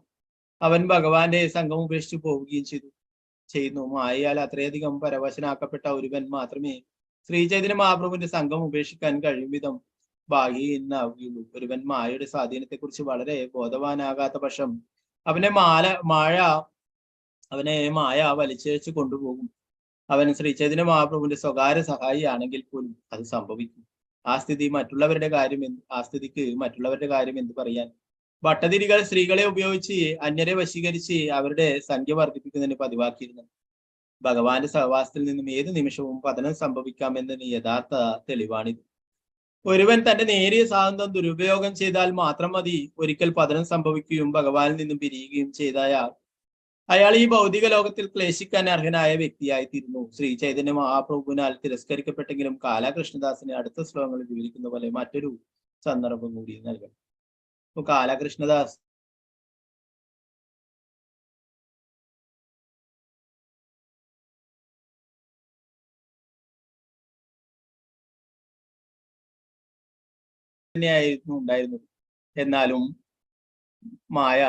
അവൻ ഭഗവാന്റെ സംഘം ഉപേക്ഷിച്ചു പോവുകയും ചെയ്യുന്നു. മായയാൽ അത്രയധികം പരവശനാക്കപ്പെട്ട ഒരുവൻ മാത്രമേ ശ്രീ ചൈതന്യ മഹാപ്രഭുവിന്റെ സംഘം ഉപേക്ഷിക്കാൻ കഴിയും വിധം ഭാഗ്യഹീനാവുകയുള്ളൂ. ഒരുവൻ മായയുടെ സ്വാധീനത്തെ കുറിച്ച് വളരെ ബോധവാനാകാത്ത പക്ഷം അവനെ മായ വലിച്ചേച്ച് കൊണ്ടുപോകും. അവൻ ശ്രീ ചൈതന്യ മഹാപ്രഭുവിന്റെ സ്വകാര്യ സഹായി ആണെങ്കിൽ പോലും അത് സംഭവിക്കും. ആ സ്ഥിതിക്ക് മറ്റുള്ളവരുടെ കാര്യം എന്ത് പറയാൻ? ഭട്ടതിരികൾ സ്ത്രീകളെ ഉപയോഗിച്ച് അന്യരെ വശീകരിച്ച് അവരുടെ സംഖ്യ വർദ്ധിപ്പിക്കുന്നതിന് പതിവാക്കിയിരുന്നു. ഭഗവാന്റെ സഹവാസത്തിൽ നിന്നും ഏത് നിമിഷവും പതനം സംഭവിക്കാമെന്നതിന് യഥാർത്ഥ തെളിവാണിത്. ഒരുവൻ തന്റെ നേരിയ സ്വാതന്ത്ര്യം ദുരുപയോഗം ചെയ്താൽ മാത്രം മതി ഒരിക്കൽ പതനം സംഭവിക്കുകയും ഭഗവാനിൽ നിന്നും പിരിയുകയും ചെയ്താൽ അയാൾ ഈ ഭൗതിക ലോകത്തിൽ ക്ലേശിക്കാൻ അർഹനായ വ്യക്തിയായിത്തീരുന്നു. ശ്രീ ചൈതന്യ മഹാപ്രഭുവിനാൽ തിരസ്കരിക്കപ്പെട്ടെങ്കിലും കാലകൃഷ്ണദാസിനെ അടുത്ത ശ്ലോകങ്ങളിൽ വിവരിക്കുന്ന പോലെ മറ്റൊരു സന്ദർഭം കൂടി നൽകണം. ഇപ്പൊ കാലകൃഷ്ണദാസ് തന്നെയായിരുന്നു ഉണ്ടായിരുന്നത്. എന്നാലും മായ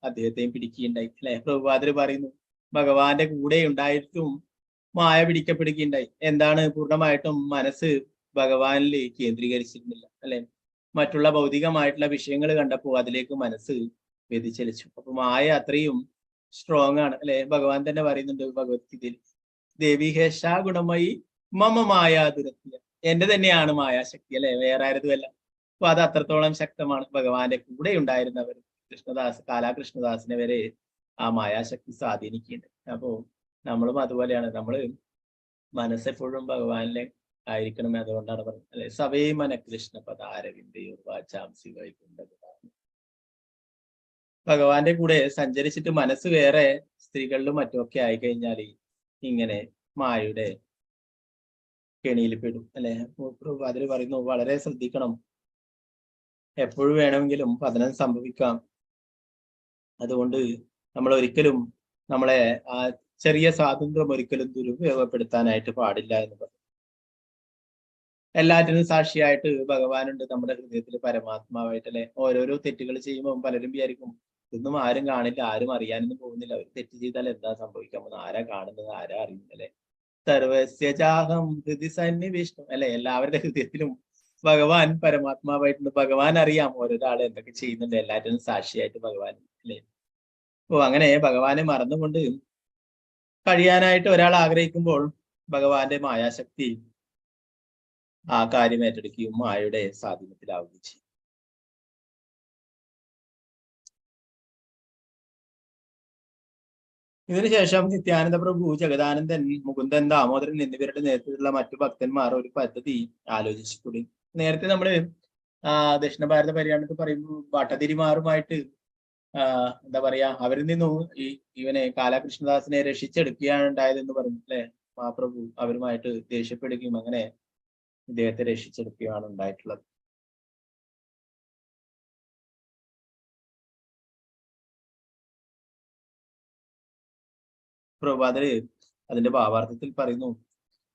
അദ്ദേഹത്തെയും പിടിക്കുകയുണ്ടായി. അല്ലെ, പ്രഭുപാദർ പറയുന്നു, ഭഗവാന്റെ കൂടെ ഉണ്ടായിട്ടും മായ പിടിക്കപ്പെടുകയുണ്ടായി. എന്താണ്, പൂർണ്ണമായിട്ടും മനസ്സ് ഭഗവാനിൽ കേന്ദ്രീകരിച്ചിരുന്നില്ല. അല്ലെ, മറ്റുള്ള ഭൗതികമായിട്ടുള്ള വിഷയങ്ങൾ കണ്ടപ്പോൾ അതിലേക്ക് മനസ്സ് വ്യതിചലിച്ചു. അപ്പൊ മായ അത്രയും സ്ട്രോങ് ആണ്. അല്ലെ, ഭഗവാൻ തന്നെ പറയുന്നുണ്ട് ഭഗവത്ഗീതയിൽ, ദേവി ഹേഷ ഗുണമയി മമ മായ ദുരത്യ, എന്റെ തന്നെയാണ് മായാശക്തി. അല്ലെ, വേറെ ആരതുമല്ല. അപ്പൊ അത് അത്രത്തോളം ശക്തമാണ്. ഭഗവാന്റെ കൂടെ ഉണ്ടായിരുന്നവർ കാലകൃഷ്ണദാസിനെ വരെ ആ മായാശക്തി സ്വാധീനിക്കുന്നുണ്ട്. അപ്പോ നമ്മളും അതുപോലെയാണ്. നമ്മള് മനസ്സെപ്പോഴും ഭഗവാനിലെ ആയിരിക്കണം. അതുകൊണ്ടാണ് പറയുന്നത് അല്ലെ, സവേ മന കൃഷ്ണ പദാരവിന്ദയോ വാചാംസി വൈകുണ്ഠം. ഭഗവാന്റെ കൂടെ സഞ്ചരിച്ചിട്ട് മനസ്സ് വേറെ സ്ത്രീകളിലും മറ്റുമൊക്കെ ആയിക്കഴിഞ്ഞാൽ ഇങ്ങനെ മായയുടെ കെണിയിൽ പെടും അല്ലെ. അതിൽ പറയുന്നു വളരെ ശ്രദ്ധിക്കണം, എപ്പോഴും വേണമെങ്കിലും പതനം സംഭവിക്കാം. അതുകൊണ്ട് നമ്മൾ ഒരിക്കലും നമ്മളെ ആ ചെറിയ സ്വാതന്ത്ര്യം ഒരിക്കലും ദുരുപയോഗപ്പെടുത്താനായിട്ട് പാടില്ല എന്ന് പറയും. എല്ലാറ്റിനും സാക്ഷിയായിട്ട് ഭഗവാനുണ്ട് നമ്മുടെ ഹൃദയത്തിൽ പരമാത്മാവായിട്ടല്ലേ. ഓരോരോ തെറ്റുകൾ ചെയ്യുമ്പോൾ പലരും വിചാരിക്കും ഇതൊന്നും ആരും കാണില്ല, ആരും അറിയാനൊന്നും പോകുന്നില്ല, അവർ തെറ്റ് ചെയ്താൽ എന്താ സംഭവിക്കാൻ പോകുന്നത്, ആരാ കാണുന്നത്, ആരാ അറിയുന്നല്ലേ. സർവസ്യജാഹം ഹൃദി സന്നിവിഷ്ണു അല്ലെ. എല്ലാവരുടെ ഹൃദയത്തിലും ഭഗവാൻ പരമാത്മാവായിട്ടുണ്ട്. ഭഗവാൻ അറിയാം ഓരോരാൾ എന്തൊക്കെ ചെയ്യുന്നുണ്ട്, എല്ലാറ്റിനും സാക്ഷിയായിട്ട് ഭഗവാൻ അല്ലെ. ഓ അങ്ങനെ ഭഗവാനെ മറന്നുകൊണ്ട് കഴിയാനായിട്ട് ഒരാൾ ആഗ്രഹിക്കുമ്പോൾ ഭഗവാന്റെ മായാശക്തി ആ കാര്യം ഏറ്റെടുക്കുകയും മായയുടെ സ്വാധീനത്തിലാവുകയും ചെയ്യും. ഇതിനുശേഷം നിത്യാനന്ദ പ്രഭു, ജഗദാനന്ദൻ, മുകുന്ദൻ, ദാമോദരൻ എന്നിവരുടെ നേതൃത്വത്തിലുള്ള മറ്റു ഭക്തന്മാർ ഒരു പദ്ധതി ആലോചിച്ചു. നേരത്തെ നമ്മള് ദക്ഷിണ ഭാരത പര്യടനത്തിൽ പറയുമ്പോൾ ഭട്ടതിരിമാരുമായിട്ട് എന്താ പറയാ, അവരിൽ നിന്നും ഇവനെ കാലാകൃഷ്ണദാസിനെ രക്ഷിച്ചെടുക്കുകയാണ് ഉണ്ടായതെന്ന് പറഞ്ഞു അല്ലെ. മഹാപ്രഭു അവരുമായിട്ട് ദേഷ്യപ്പെടുകയും അങ്ങനെ ഇദ്ദേഹത്തെ രക്ഷിച്ചെടുക്കുകയാണ് ഉണ്ടായിട്ടുള്ളത്. പ്രഭുപാദര് അതിന്റെ ഭാവാർത്ഥത്തിൽ പറയുന്നു,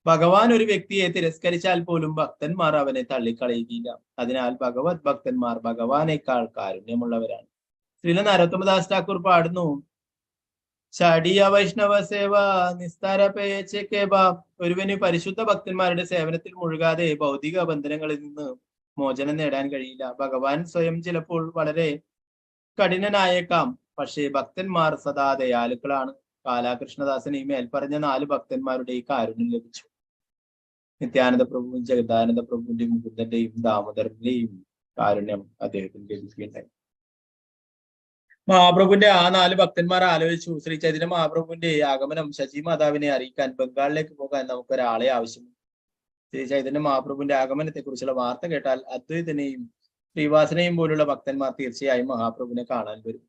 ഭഗവാൻ ഒരു വ്യക്തിയെ തിരസ്കരിച്ചാൽ പോലും ഭക്തന്മാർ അവനെ തള്ളിക്കളയുകയില്ല. അതിനാൽ ഭഗവത് ഭക്തന്മാർ ഭഗവാനേക്കാൾ കാരുണ്യമുള്ളവരാണ്. ശ്രീല നരോത്തമദാസ് ഠാക്കൂർ പാടുന്നു, ചാടിയ വൈഷ്ണവ സേവ നിസ്താര പേച്ചേബ. ഒരുവന് പരിശുദ്ധ ഭക്തന്മാരുടെ സേവനത്തിൽ മുഴുകാതെ ഭൗതിക ബന്ധനങ്ങളിൽ നിന്ന് മോചനം നേടാൻ കഴിയില്ല. ഭഗവാൻ സ്വയം ചിലപ്പോൾ വളരെ കഠിനനായേക്കാം, പക്ഷേ ഭക്തന്മാർ സദാ ദയാലുക്കളാണ്. കാലാകൃഷ്ണദാസന് ഈ മേൽപ്പറഞ്ഞ 4 ഭക്തന്മാരുടെ കാരുണ്യം ലഭിച്ചു. നിത്യാനന്ദ പ്രഭുവും ജഗദാനന്ദ പ്രഭുവിന്റെയും മുകുന്ദന്റെയും ദാമോദരന്റെയും കാരുണ്യം അദ്ദേഹത്തിന് ലഭിക്കുകയുണ്ടായി. മഹാപ്രഭുവിന്റെ ആ 4 ഭക്തന്മാർ ആലോചിച്ചു, ശ്രീ ചൈതന്യ മഹാപ്രഭുവിന്റെ ആഗമനം ശചി മാതാവിനെ അറിയിക്കാൻ ബംഗാളിലേക്ക് പോകാൻ നമുക്കൊരാളെ ആവശ്യമുണ്ട്. ശ്രീ ചൈതന്യ മഹാപ്രഭുവിന്റെ ആഗമനത്തെ കുറിച്ചുള്ള വാർത്ത കേട്ടാൽ അദ്വൈതനെയും ശ്രീവാസനെയും പോലുള്ള ഭക്തന്മാർ തീർച്ചയായും മഹാപ്രഭുവിനെ കാണാൻ വരും.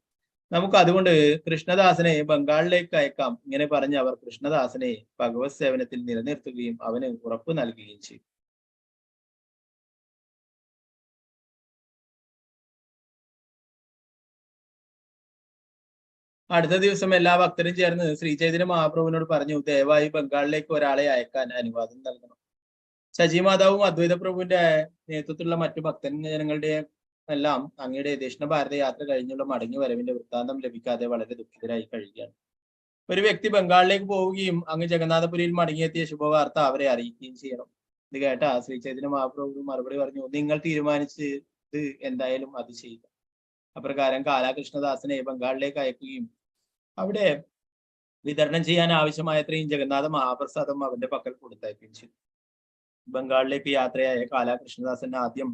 നമുക്ക് അതുകൊണ്ട് കൃഷ്ണദാസനെ ബംഗാളിലേക്ക് അയക്കാം. ഇങ്ങനെ പറഞ്ഞ് അവർ കൃഷ്ണദാസനെ ഭഗവത് സേവനത്തിൽ നിലനിർത്തുകയും അവന് ഉറപ്പ് നൽകുകയും ചെയ്തു. അടുത്ത ദിവസം എല്ലാ ഭക്തരും ചേർന്ന് ശ്രീ ചൈതന്യ മഹാപ്രഭുവിനോട് പറഞ്ഞു, ദയവായി ബംഗാളിലേക്ക് ഒരാളെ അയക്കാൻ അനുവാദം നൽകണം. ശചി മാതാവും അദ്വൈത പ്രഭുവിന്റെ നേതൃത്വത്തിലുള്ള മറ്റു ഭക്തജനങ്ങളുടെ എല്ലാം അങ്ങയുടെ ദക്ഷിണ ഭാരത യാത്ര കഴിഞ്ഞുള്ള മടങ്ങി വരവിന്റെ വൃത്താന്തം ലഭിക്കാതെ വളരെ ദുഃഖിതരായി കഴിയുകയാണ്. ഒരു വ്യക്തി ബംഗാളിലേക്ക് പോവുകയും അങ്ങ് ജഗന്നാഥപുരിയിൽ മടങ്ങിയെത്തിയ ശുഭവാർത്ത അവരെ അറിയിക്കുകയും ചെയ്യണം. ഇത് കേട്ട ശ്രീ ചൈതന്യ മഹാപ്രഭു മറുപടി പറഞ്ഞു, നിങ്ങൾ തീരുമാനിച്ചത് എന്തായാലും അത് ചെയ്യുക. അപ്രകാരം കാലാകൃഷ്ണദാസനെ ബംഗാളിലേക്ക് അയക്കുകയും അവിടെ വിതരണം ചെയ്യാൻ ആവശ്യമായത്രയും ജഗന്നാഥ മഹാപ്രസാദം അവന്റെ പക്കൽ കൊടുത്തയക്കുകയും ചെയ്തു. ബംഗാളിലേക്ക് യാത്രയായ കാലാകൃഷ്ണദാസൻ ആദ്യം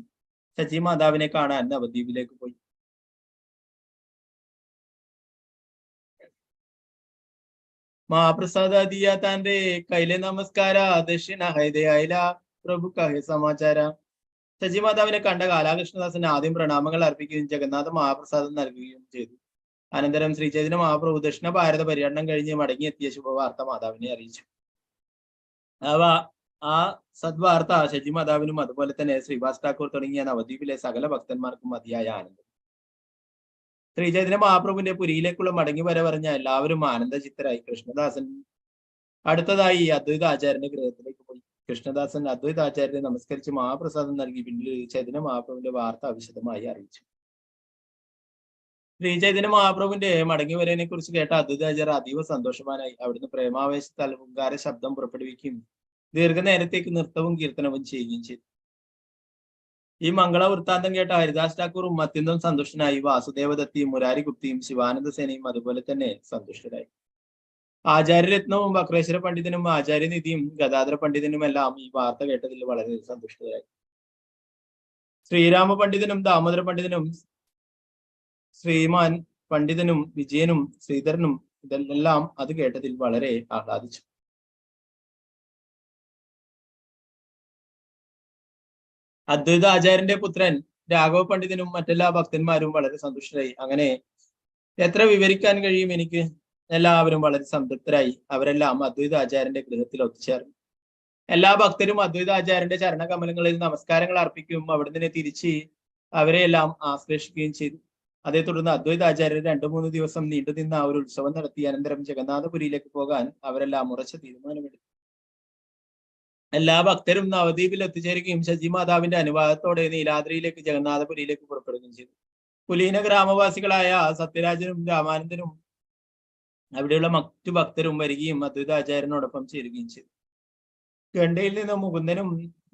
ശചി മാതാവിനെ കാണാൻ നവദ്വീപിലേക്ക് പോയി. മഹാപ്രസാദ ദിയ താന്റെ കൈലെ നമസ്കാര ദക്ഷിണ ഹൈദയായില പ്രഭു കഹെ സമാചാര. ശചി മാതാവിനെ കണ്ട കാലാകൃഷ്ണദാസൻ ആദ്യം പ്രണാമങ്ങൾ അർപ്പിക്കുകയും ജഗന്നാഥ മഹാപ്രസാദം നൽകുകയും ചെയ്തു. അനന്തരം ശ്രീ ചൈതന്യ മഹാപ്രഭു ദക്ഷിണ ഭാരത പര്യടനം കഴിഞ്ഞ് മടങ്ങിയെത്തിയ ശുഭവാർത്ത മാതാവിനെ അറിയിച്ചു. ആ സദ്വാർത്ത ശചി മാതാവിനും അതുപോലെ തന്നെ ശ്രീവാസ് ഠാക്കൂർ തുടങ്ങിയ നവദ്വീപിലെ സകല ഭക്തന്മാർക്കും മതിയായ ആനന്ദം. ശ്രീ ചൈതന്യ മഹാപ്രഭുവിന്റെ പുരിയിലേക്കുള്ള മടങ്ങി വര പറഞ്ഞ എല്ലാവരും ആനന്ദചിത്തരായി. കൃഷ്ണദാസൻ അടുത്തതായി അദ്വൈത ആചാര്യന്റെ ഗൃഹത്തിലേക്ക് പോയി. കൃഷ്ണദാസൻ അദ്വൈത ആചാര്യനെ നമസ്കരിച്ച് മഹാപ്രസാദം നൽകി പിന്നീട് ചൈതന്യ മഹാപ്രഭുവിന്റെ വാർത്ത വിശദമായി അറിയിച്ചു. ശ്രീ ചൈതന്യ മഹാപ്രഭുവിന്റെ മടങ്ങി വരവിനെ കുറിച്ച് കേട്ട അദ്വൈതാചാര്യ അതീവ സന്തോഷവാനായി. അവിടുന്ന് പ്രേമാവേശത്താൽ ഹുങ്കാര ശബ്ദം പുറപ്പെടുവിക്കുകയും ദീർഘനേരത്തേക്ക് നൃത്തവും കീർത്തനവും ചെയ്യുകയും ചെയ്തു. ഈ മംഗള വൃത്താന്തം കേട്ട ഹരിദാസ് ഠാക്കൂറും അത്യന്തം സന്തുഷ്ടനായി. വാസുദേവദത്തിയും മുരാരി ഗുപ്തിയും ശിവാനന്ദ സേനയും അതുപോലെ തന്നെ സന്തുഷ്ടരായി. ആചാര്യരത്നവും വക്രേശ്വര പണ്ഡിതനും ആചാര്യനിധിയും ഗദാധര പണ്ഡിതനും എല്ലാം ഈ വാർത്ത കേട്ടതിൽ വളരെ സന്തുഷ്ടരായി. ശ്രീരാമ പണ്ഡിതനും ദാമോദര പണ്ഡിതനും ശ്രീമാൻ പണ്ഡിതനും വിജയനും ശ്രീധരനും ഇതെല്ലാം അത് കേട്ടതിൽ വളരെ ആഹ്ലാദിച്ചു. അദ്വൈത ആചാര്യന്റെ പുത്രൻ രാഘവ പണ്ഡിതനും മറ്റെല്ലാ ഭക്തന്മാരും വളരെ സന്തുഷ്ടരായി. അങ്ങനെ എത്ര വിവരിക്കാൻ കഴിയും എനിക്ക്? എല്ലാവരും വളരെ സംതൃപ്തരായി. അവരെല്ലാം അദ്വൈത ആചാര്യന്റെ ഗൃഹത്തിൽ ഒത്തുചേർന്നു. എല്ലാ ഭക്തരും അദ്വൈത ആചാര്യന്റെ ചരണകമലങ്ങളിൽ നമസ്കാരങ്ങൾ അർപ്പിക്കുകയും അവിടെ നിന്ന് തിരിച്ച് അവരെയെല്ലാം ആശ്ലേഷിക്കുകയും ചെയ്തു. അതേ തുടർന്ന് അദ്വൈത ആചാര്യർ 2-3 ദിവസം നീണ്ടുനിന്ന ഒരു ഉത്സവം നടത്തി. അനന്തരം ജഗന്നാഥപുരിയിലേക്ക് പോകാൻ അവരെല്ലാം ഉറച്ച തീരുമാനമെടുത്തു. എല്ലാ ഭക്തരും നവദ്വീപിൽ എത്തിച്ചേരുകയും ശചി മാതാവിന്റെ അനുവാദത്തോടെ നീലാദ്രിയിലേക്ക് ജഗന്നാഥപുരിയിലേക്ക് പുറപ്പെടുകയും ചെയ്തു. കുലീന ഗ്രാമവാസികളായ സത്യരാജനും രാമാനന്ദനും അവിടെയുള്ള മറ്റു ഭക്തരും വരികയും അദ്വൈതാചാര്യനോടൊപ്പം ചേരുകയും ചെയ്തു. ഗണ്ടയിൽ നിന്ന് മുകുന്ദനും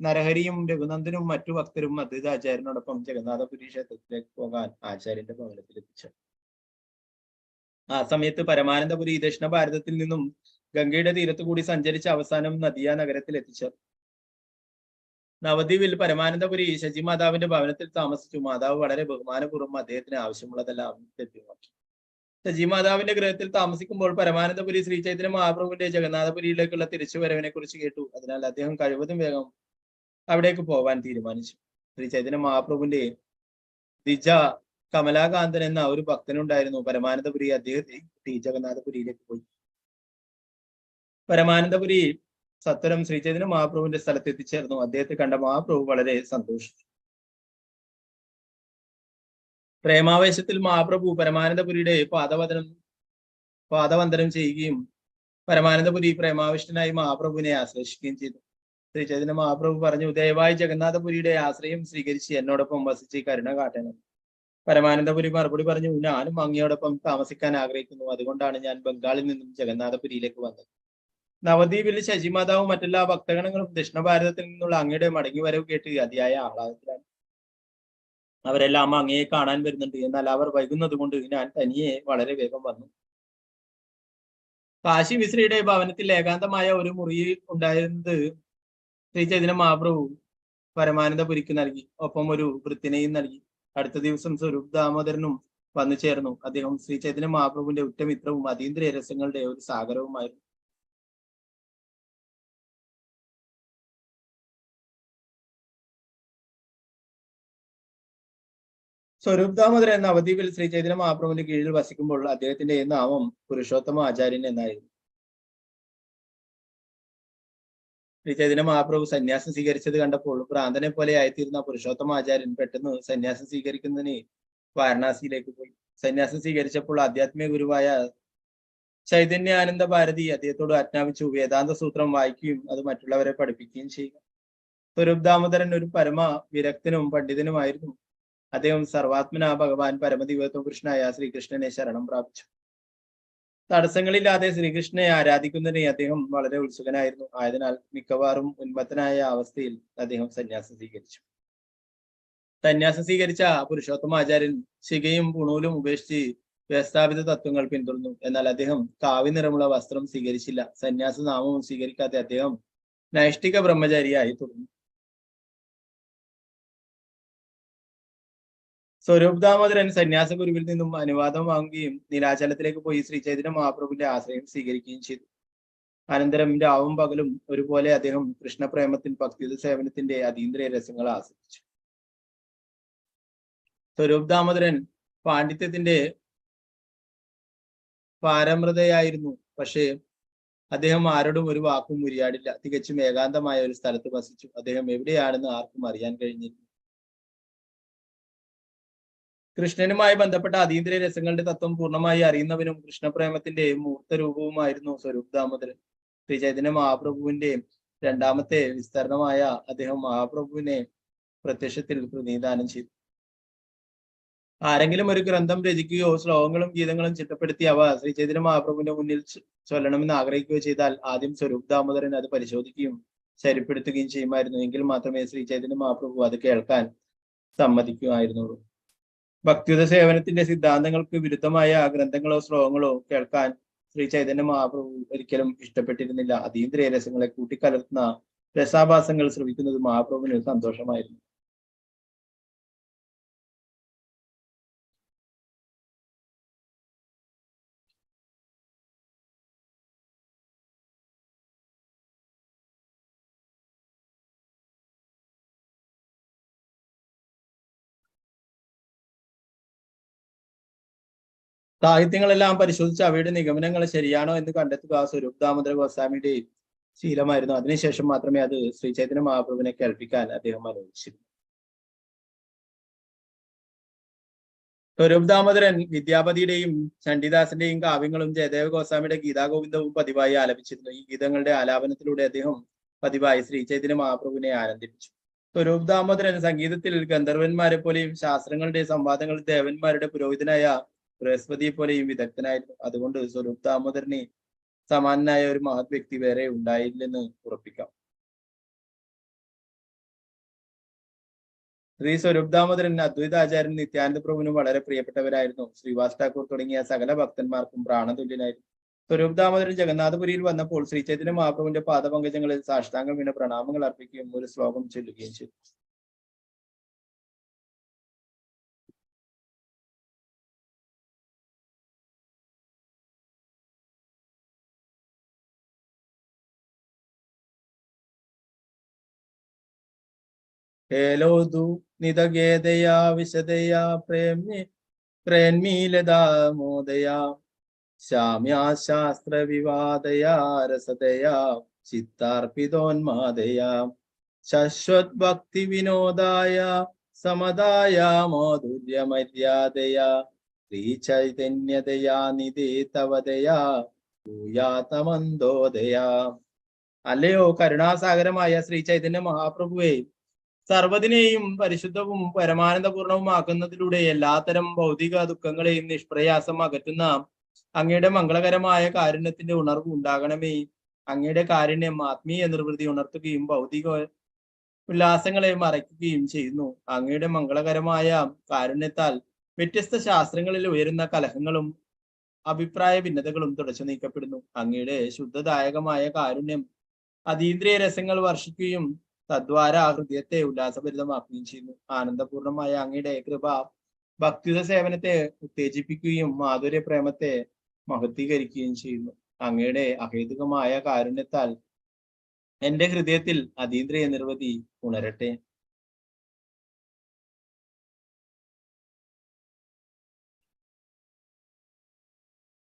നരഹരിയും രഘുനന്ദനും മറ്റു ഭക്തരും അദ്വൈതാചാര്യനോടൊപ്പം ജഗന്നാഥപുരി ക്ഷേത്രത്തിലേക്ക് പോകാൻ ആചാര്യന്റെ ഭവനത്തിൽ എത്തിച്ചു. ആ സമയത്ത് പരമാനന്ദപുരി ദക്ഷിണ ഭാരതത്തിൽ നിന്നും ഗംഗയുടെ തീരത്തു കൂടി സഞ്ചരിച്ച അവസാനം നദിയ നഗരത്തിൽ എത്തിച്ചേർന്നു. നവദ്വീപിൽ പരമാനന്ദപുരി ശചി മാതാവിന്റെ ഭവനത്തിൽ താമസിച്ചു. മാതാവ് വളരെ ബഹുമാനപൂർവ്വം അദ്ദേഹത്തിന് ആവശ്യമുള്ളതെല്ലാം ലഭ്യമാക്കി. ശചി മാതാവിന്റെ ഗൃഹത്തിൽ താമസിക്കുമ്പോൾ പരമാനന്ദപുരി ശ്രീ ചൈതന്യ മഹാപ്രഭുവിന്റെ ജഗന്നാഥപുരിയിലേക്കുള്ള തിരിച്ചുവരവിനെ കുറിച്ച് കേട്ടു. അതിനാൽ അദ്ദേഹം കഴിവതും വേഗം അവിടേക്ക് പോവാൻ തീരുമാനിച്ചു. ശ്രീ ചൈതന്യ മഹാപ്രഭുവിന്റെ ദ്വിജ കമലാകാന്തൻ എന്ന ഒരു ഭക്തനുണ്ടായിരുന്നു. പരമാനന്ദപുരി അദ്ദേഹത്തെ ജഗന്നാഥപുരിയിലേക്ക് പോയി. പരമാനന്ദപുരി സത്വരം ശ്രീ ചൈതന്യ മഹാപ്രഭുവിന്റെ സ്ഥലത്ത് എത്തിച്ചേർന്നു. അദ്ദേഹത്തെ കണ്ട മഹാപ്രഭു വളരെ സന്തോഷിച്ചു. പ്രേമാവേശത്തിൽ മഹാപ്രഭു പരമാനന്ദപുരിയുടെ പാദവന്ദനം ചെയ്യുകയും പരമാനന്ദപുരി പ്രേമാവിഷ്ടനായി മഹാപ്രഭുവിനെ ആശ്ലേഷിക്കുകയും ചെയ്തു. ശ്രീ ചൈതന്യ മഹാപ്രഭു പറഞ്ഞു, ദയവായി ജഗന്നാഥപുരിയുടെ ആശ്രയം സ്വീകരിച്ച് എന്നോടൊപ്പം വസിച്ച് കരുണ കാട്ടണം. പരമാനന്ദപുരി മറുപടി പറഞ്ഞു, ഞാനും അങ്ങയോടൊപ്പം താമസിക്കാൻ ആഗ്രഹിക്കുന്നു. അതുകൊണ്ടാണ് ഞാൻ ബംഗാളിൽ നിന്നും ജഗന്നാഥപുരിയിലേക്ക് വന്നത്. നവദ്വീപിൽ ശശിമാതാവും മറ്റെല്ലാ ഭക്തഗണങ്ങളും ദക്ഷിണ ഭാരതത്തിൽ നിന്നുള്ള അങ്ങയുടെ മടങ്ങി വരവ് കേട്ട് അതിയായ ആഹ്ലാദത്തിലാണ്. അവരെല്ലാം അങ്ങയെ കാണാൻ വരുന്നുണ്ട്. എന്നാൽ അവർ വൈകുന്നത് കൊണ്ട് ഞാൻ തനിയെ വളരെ വേഗം വന്നു. കാശി മിശ്രയുടെ ഭവനത്തിൽ ഏകാന്തമായ ഒരു മുറി ഉണ്ടായിരുന്നത് ശ്രീ ചൈതന്യ മഹാപ്രഭു പരമാനന്ദപുരിക്ക് നൽകി. ഒപ്പം ഒരു വൃത്തിനെയും നൽകി. അടുത്ത ദിവസം സ്വരൂപ് ദാമോദരനും വന്നു ചേർന്നു. അദ്ദേഹം ശ്രീ ചൈതന്യ മഹാപ്രഭുവിന്റെ ഉറ്റമിത്രവും അതീന്ദ്രിയ രസങ്ങളുടെ ഒരു സാഗരവുമായിരുന്നു. സ്വരൂപ് ദാമോദരൻ നവദ്വീപിൽ ശ്രീ ചൈതന്യ മഹാപ്രഭുവിന്റെ കീഴിൽ വസിക്കുമ്പോൾ അദ്ദേഹത്തിന്റെ നാമം പുരുഷോത്തമ ആചാര്യൻ എന്നായിരുന്നു. ശ്രീ ചൈതന്യ മഹാപ്രഭു സന്യാസം സ്വീകരിച്ചത് കണ്ടപ്പോൾ ഭ്രാന്തനെ പോലെ ആയിത്തീർന്ന പുരുഷോത്തമ ആചാര്യൻ പെട്ടെന്ന് സന്യാസം സ്വീകരിക്കുന്നതിന് വാരണാസിയിലേക്ക് പോയി. സന്യാസം സ്വീകരിച്ചപ്പോൾ ആധ്യാത്മിക ഗുരുവായ ചൈതന്യാനന്ദ ഭാരതി അദ്ദേഹത്തോട് ആജ്ഞാപിച്ചു, വേദാന്ത സൂത്രം വായിക്കുകയും അത് മറ്റുള്ളവരെ പഠിപ്പിക്കുകയും ചെയ്യുക. സ്വരൂപ് ദാമോദരൻ ഒരു പരമ വിരക്തനും പണ്ഡിതനുമായിരുന്നു. അദ്ദേഹം സർവാത്മന ഭഗവാൻ പരമദിവ്യത്വ കൃഷ്ണനായ ശ്രീകൃഷ്ണനെ ശരണം പ്രാപിച്ചു. തടസ്സങ്ങളില്ലാതെ ശ്രീകൃഷ്ണനെ ആരാധിക്കുന്നതിന് അദ്ദേഹം വളരെ ഉത്സുകനായിരുന്നു. ആയതിനാൽ മിക്കവാറും ഉന്മത്തനായ അവസ്ഥയിൽ അദ്ദേഹം സന്യാസം സ്വീകരിച്ചു. സന്യാസം സ്വീകരിച്ച പുരുഷോത്തമ ആചാര്യൻ ശിഖയും പുണൂലും ഉപേക്ഷിച്ച് വ്യവസ്ഥാപിത തത്വങ്ങൾ പിന്തുടർന്നു. എന്നാൽ അദ്ദേഹം കാവ്യ നിറമുള്ള വസ്ത്രം സ്വീകരിച്ചില്ല. സന്യാസ നാമവും സ്വീകരിക്കാതെ അദ്ദേഹം നൈഷ്ഠിക ബ്രഹ്മചാരിയായി തുടർന്നു. സ്വരൂപ് ദാമോദരൻ സന്യാസ ഗുരുവിൽ നിന്നും അനുവാദം വാങ്ങുകയും നീലാചലത്തിലേക്ക് പോയി ശ്രീ ചൈതന്യ മഹാപ്രഭുവിന്റെ ആശ്രയം സ്വീകരിക്കുകയും ചെയ്തു. അനന്തരം രാവും പകലും ഒരുപോലെ അദ്ദേഹം കൃഷ്ണപ്രേമത്തിൽ ഭക്തിയുത സേവനത്തിന്റെ അതീന്ദ്രിയ രസങ്ങൾ ആസ്വദിച്ചു. സ്വരൂപ് ദാമോദരൻ പാണ്ഡിത്യത്തിന്റെ പാരമ്രതയായിരുന്നു. പക്ഷേ അദ്ദേഹം ആരോടും ഒരു വാക്കും ഉരിയാടില്ല. തികച്ചും ഏകാന്തമായ ഒരു സ്ഥലത്ത് വസിച്ചു. അദ്ദേഹം എവിടെയാണെന്ന് ആർക്കും അറിയാൻ കഴിഞ്ഞില്ല. കൃഷ്ണനുമായി ബന്ധപ്പെട്ട അതീന്ദ്രിയ രസങ്ങളുടെ തത്വം പൂർണ്ണമായി അറിയുന്നവനും കൃഷ്ണപ്രേമത്തിന്റെ മൂർത്തരൂപവുമായിരുന്നു സ്വരൂപ് ദാമോദരൻ. ശ്രീ ചൈതന്യ മഹാപ്രഭുവിന്റെ രണ്ടാമത്തെ വിസ്തരണമായ അദ്ദേഹം മഹാപ്രഭുവിനെ പ്രത്യക്ഷത്തിൽ പ്രതിനിധാനം ചെയ്തു. ആരെങ്കിലും ഒരു ഗ്രന്ഥം രചിക്കുകയോ ശ്ലോകങ്ങളും ഗീതങ്ങളും ചിട്ടപ്പെടുത്തി അവ ശ്രീ ചൈതന്യ മഹാപ്രഭുവിന്റെ മുന്നിൽ ചൊല്ലണമെന്ന് ആഗ്രഹിക്കുകയോ ചെയ്താൽ ആദ്യം സ്വരൂപ് ദാമോദരൻ അത് പരിശോധിക്കുകയും ശരിപ്പെടുത്തുകയും ചെയ്യുമായിരുന്നു. എങ്കിൽ മാത്രമേ ശ്രീ ചൈതന്യ മഹാപ്രഭു അത് കേൾക്കാൻ സമ്മതിക്കുമായിരുന്നുള്ളൂ. ഭക്തിയുത സേവനത്തിന്റെ സിദ്ധാന്തങ്ങൾക്ക് വിരുദ്ധമായ ഗ്രന്ഥങ്ങളോ ശ്ലോകങ്ങളോ കേൾക്കാൻ ശ്രീ ചൈതന്യ മഹാപ്രഭു ഒരിക്കലും ഇഷ്ടപ്പെട്ടിരുന്നില്ല. അതീന്ദ്രിയ രസങ്ങളെ കൂട്ടിക്കലർത്തുന്ന രസാഭാസങ്ങൾ ശ്രവിക്കുന്നത് മഹാപ്രഭുവിന് സന്തോഷമായിരുന്നു. സാഹിത്യങ്ങളെല്ലാം പരിശോധിച്ച് അവയുടെ നിഗമനങ്ങൾ ശരിയാണോ എന്ന് കണ്ടെത്തുക സ്വരൂപ് ദാമോദര ഗോസ്വാമിയുടെ ശീലമായിരുന്നു. അതിനുശേഷം മാത്രമേ അത് ശ്രീ ചൈതന്യ മഹാപ്രഭുവിനെ കേൾപ്പിക്കാൻ അദ്ദേഹം അനുവദിച്ചിരുന്നു. സ്വരൂപ് ദാമോദരൻ വിദ്യാപതിയുടെയും ചണ്ഡിദാസിന്റെയും കാവ്യങ്ങളും ജയദേവ ഗോസ്വാമിയുടെ ഗീതാഗോവിന്ദവും പതിവായി ആലപിച്ചിരുന്നു. ഈ ഗീതങ്ങളുടെ ആലാപനത്തിലൂടെ അദ്ദേഹം പതിവായി ശ്രീ ചൈതന്യ മഹാപ്രഭുവിനെ ആനന്ദിപ്പിച്ചു. സ്വരൂപ് ദാമോദരൻ സംഗീതത്തിൽ ഗന്ധർവന്മാരെ പോലെയും ശാസ്ത്രങ്ങളുടെ സംവാദങ്ങളിൽ ദേവന്മാരുടെ പുരോഹിതനായ ബൃഹസ്പതിയെ പോലെയും വിദഗ്ധനായിരുന്നു. അതുകൊണ്ട് സ്വരൂപ് ദാമോദരനെ സമാനനായ ഒരു മഹത് വ്യക്തി വേറെ ഉണ്ടായില്ലെന്ന് ഉറപ്പിക്കാം. ശ്രീ സ്വരൂപ് ദാമോദരൻ അദ്വൈതാചാര്യൻ നിത്യാനന്ദ പ്രഭുവിനും വളരെ പ്രിയപ്പെട്ടവരായിരുന്നു. ശ്രീവാസ് ഠാക്കൂർ തുടങ്ങിയ സകല ഭക്തന്മാർക്കും പ്രാണതുല്യനായിരുന്നു. സ്വരൂപ് ദാമോദരൻ ജഗന്നാഥപുരിയിൽ വന്നപ്പോൾ ശ്രീ ചൈതന്യ മഹാപ്രഭുവിന്റെ പാദപങ്കജങ്ങളിൽ സാഷ്ടാംഗം വീണ് പ്രണാമങ്ങൾ അർപ്പിക്കുകയും ഒരു ശ്ലോകം ചൊല്ലുകയും ചെയ്തു. ഹേലോദു നിതഗേതയാ വിശദയാ പ്രേന്മീലതാമോദയാ ശ്യാമ്യാ ശാസ്ത്ര വിവാദയാ രസതയാ ചിത്താർപ്പിതോന്മാദയാ ശശ്വത് ഭക്തി വിനോദായ സമദായ മാധുര്യമര്യാദയാ ശ്രീ ചൈതന്യതയാ നിദേതവദയാ ഭൂയാതമന്തോദയാ. അല്ലയോ കരുണാസാഗരമായ ശ്രീ ചൈതന്യ മഹാപ്രഭുവേ, സർവ്വതിനെയും പരിശുദ്ധവും പരമാനന്ദപൂർണവുമാക്കുന്നതിലൂടെ എല്ലാത്തരം ഭൗതിക ദുഃഖങ്ങളെയും നിഷ്പ്രയാസം അകറ്റുന്ന അങ്ങയുടെ മംഗളകരമായ കാരുണ്യത്തിന്റെ ഉണർവ് ഉണ്ടാകണമേ. അങ്ങയുടെ കാരുണ്യം ആത്മീയ നിർവൃത്തി ഉണർത്തുകയും ഭൗതിക ഉല്ലാസങ്ങളെ മറയ്ക്കുകയും ചെയ്യുന്നു. അങ്ങയുടെ മംഗളകരമായ കാരുണ്യത്താൽ വ്യത്യസ്ത ശാസ്ത്രങ്ങളിൽ ഉയരുന്ന കലഹങ്ങളും അഭിപ്രായ ഭിന്നതകളും തുടച്ചു നീക്കപ്പെടുന്നു. അങ്ങയുടെ ശുദ്ധദായകമായ കാരുണ്യം അതീന്ദ്രിയ രസങ്ങൾ വർഷിക്കുകയും തദ്വാര ഹൃദയത്തെ ഉല്ലാസഭരിതമാക്കുകയും ചെയ്യുന്നു. ആനന്ദപൂർണമായ അങ്ങയുടെ കൃപ ഭക്തിയുത സേവനത്തെ ഉത്തേജിപ്പിക്കുകയും മാധുര്യ പ്രേമത്തെ മഹത്വീകരിക്കുകയും ചെയ്യുന്നു. അങ്ങയുടെ അഹേതുകമായ കാരുണ്യത്താൽ എന്റെ ഹൃദയത്തിൽ അതീന്ദ്രിയ നിർവൃതി ഉണരട്ടെ.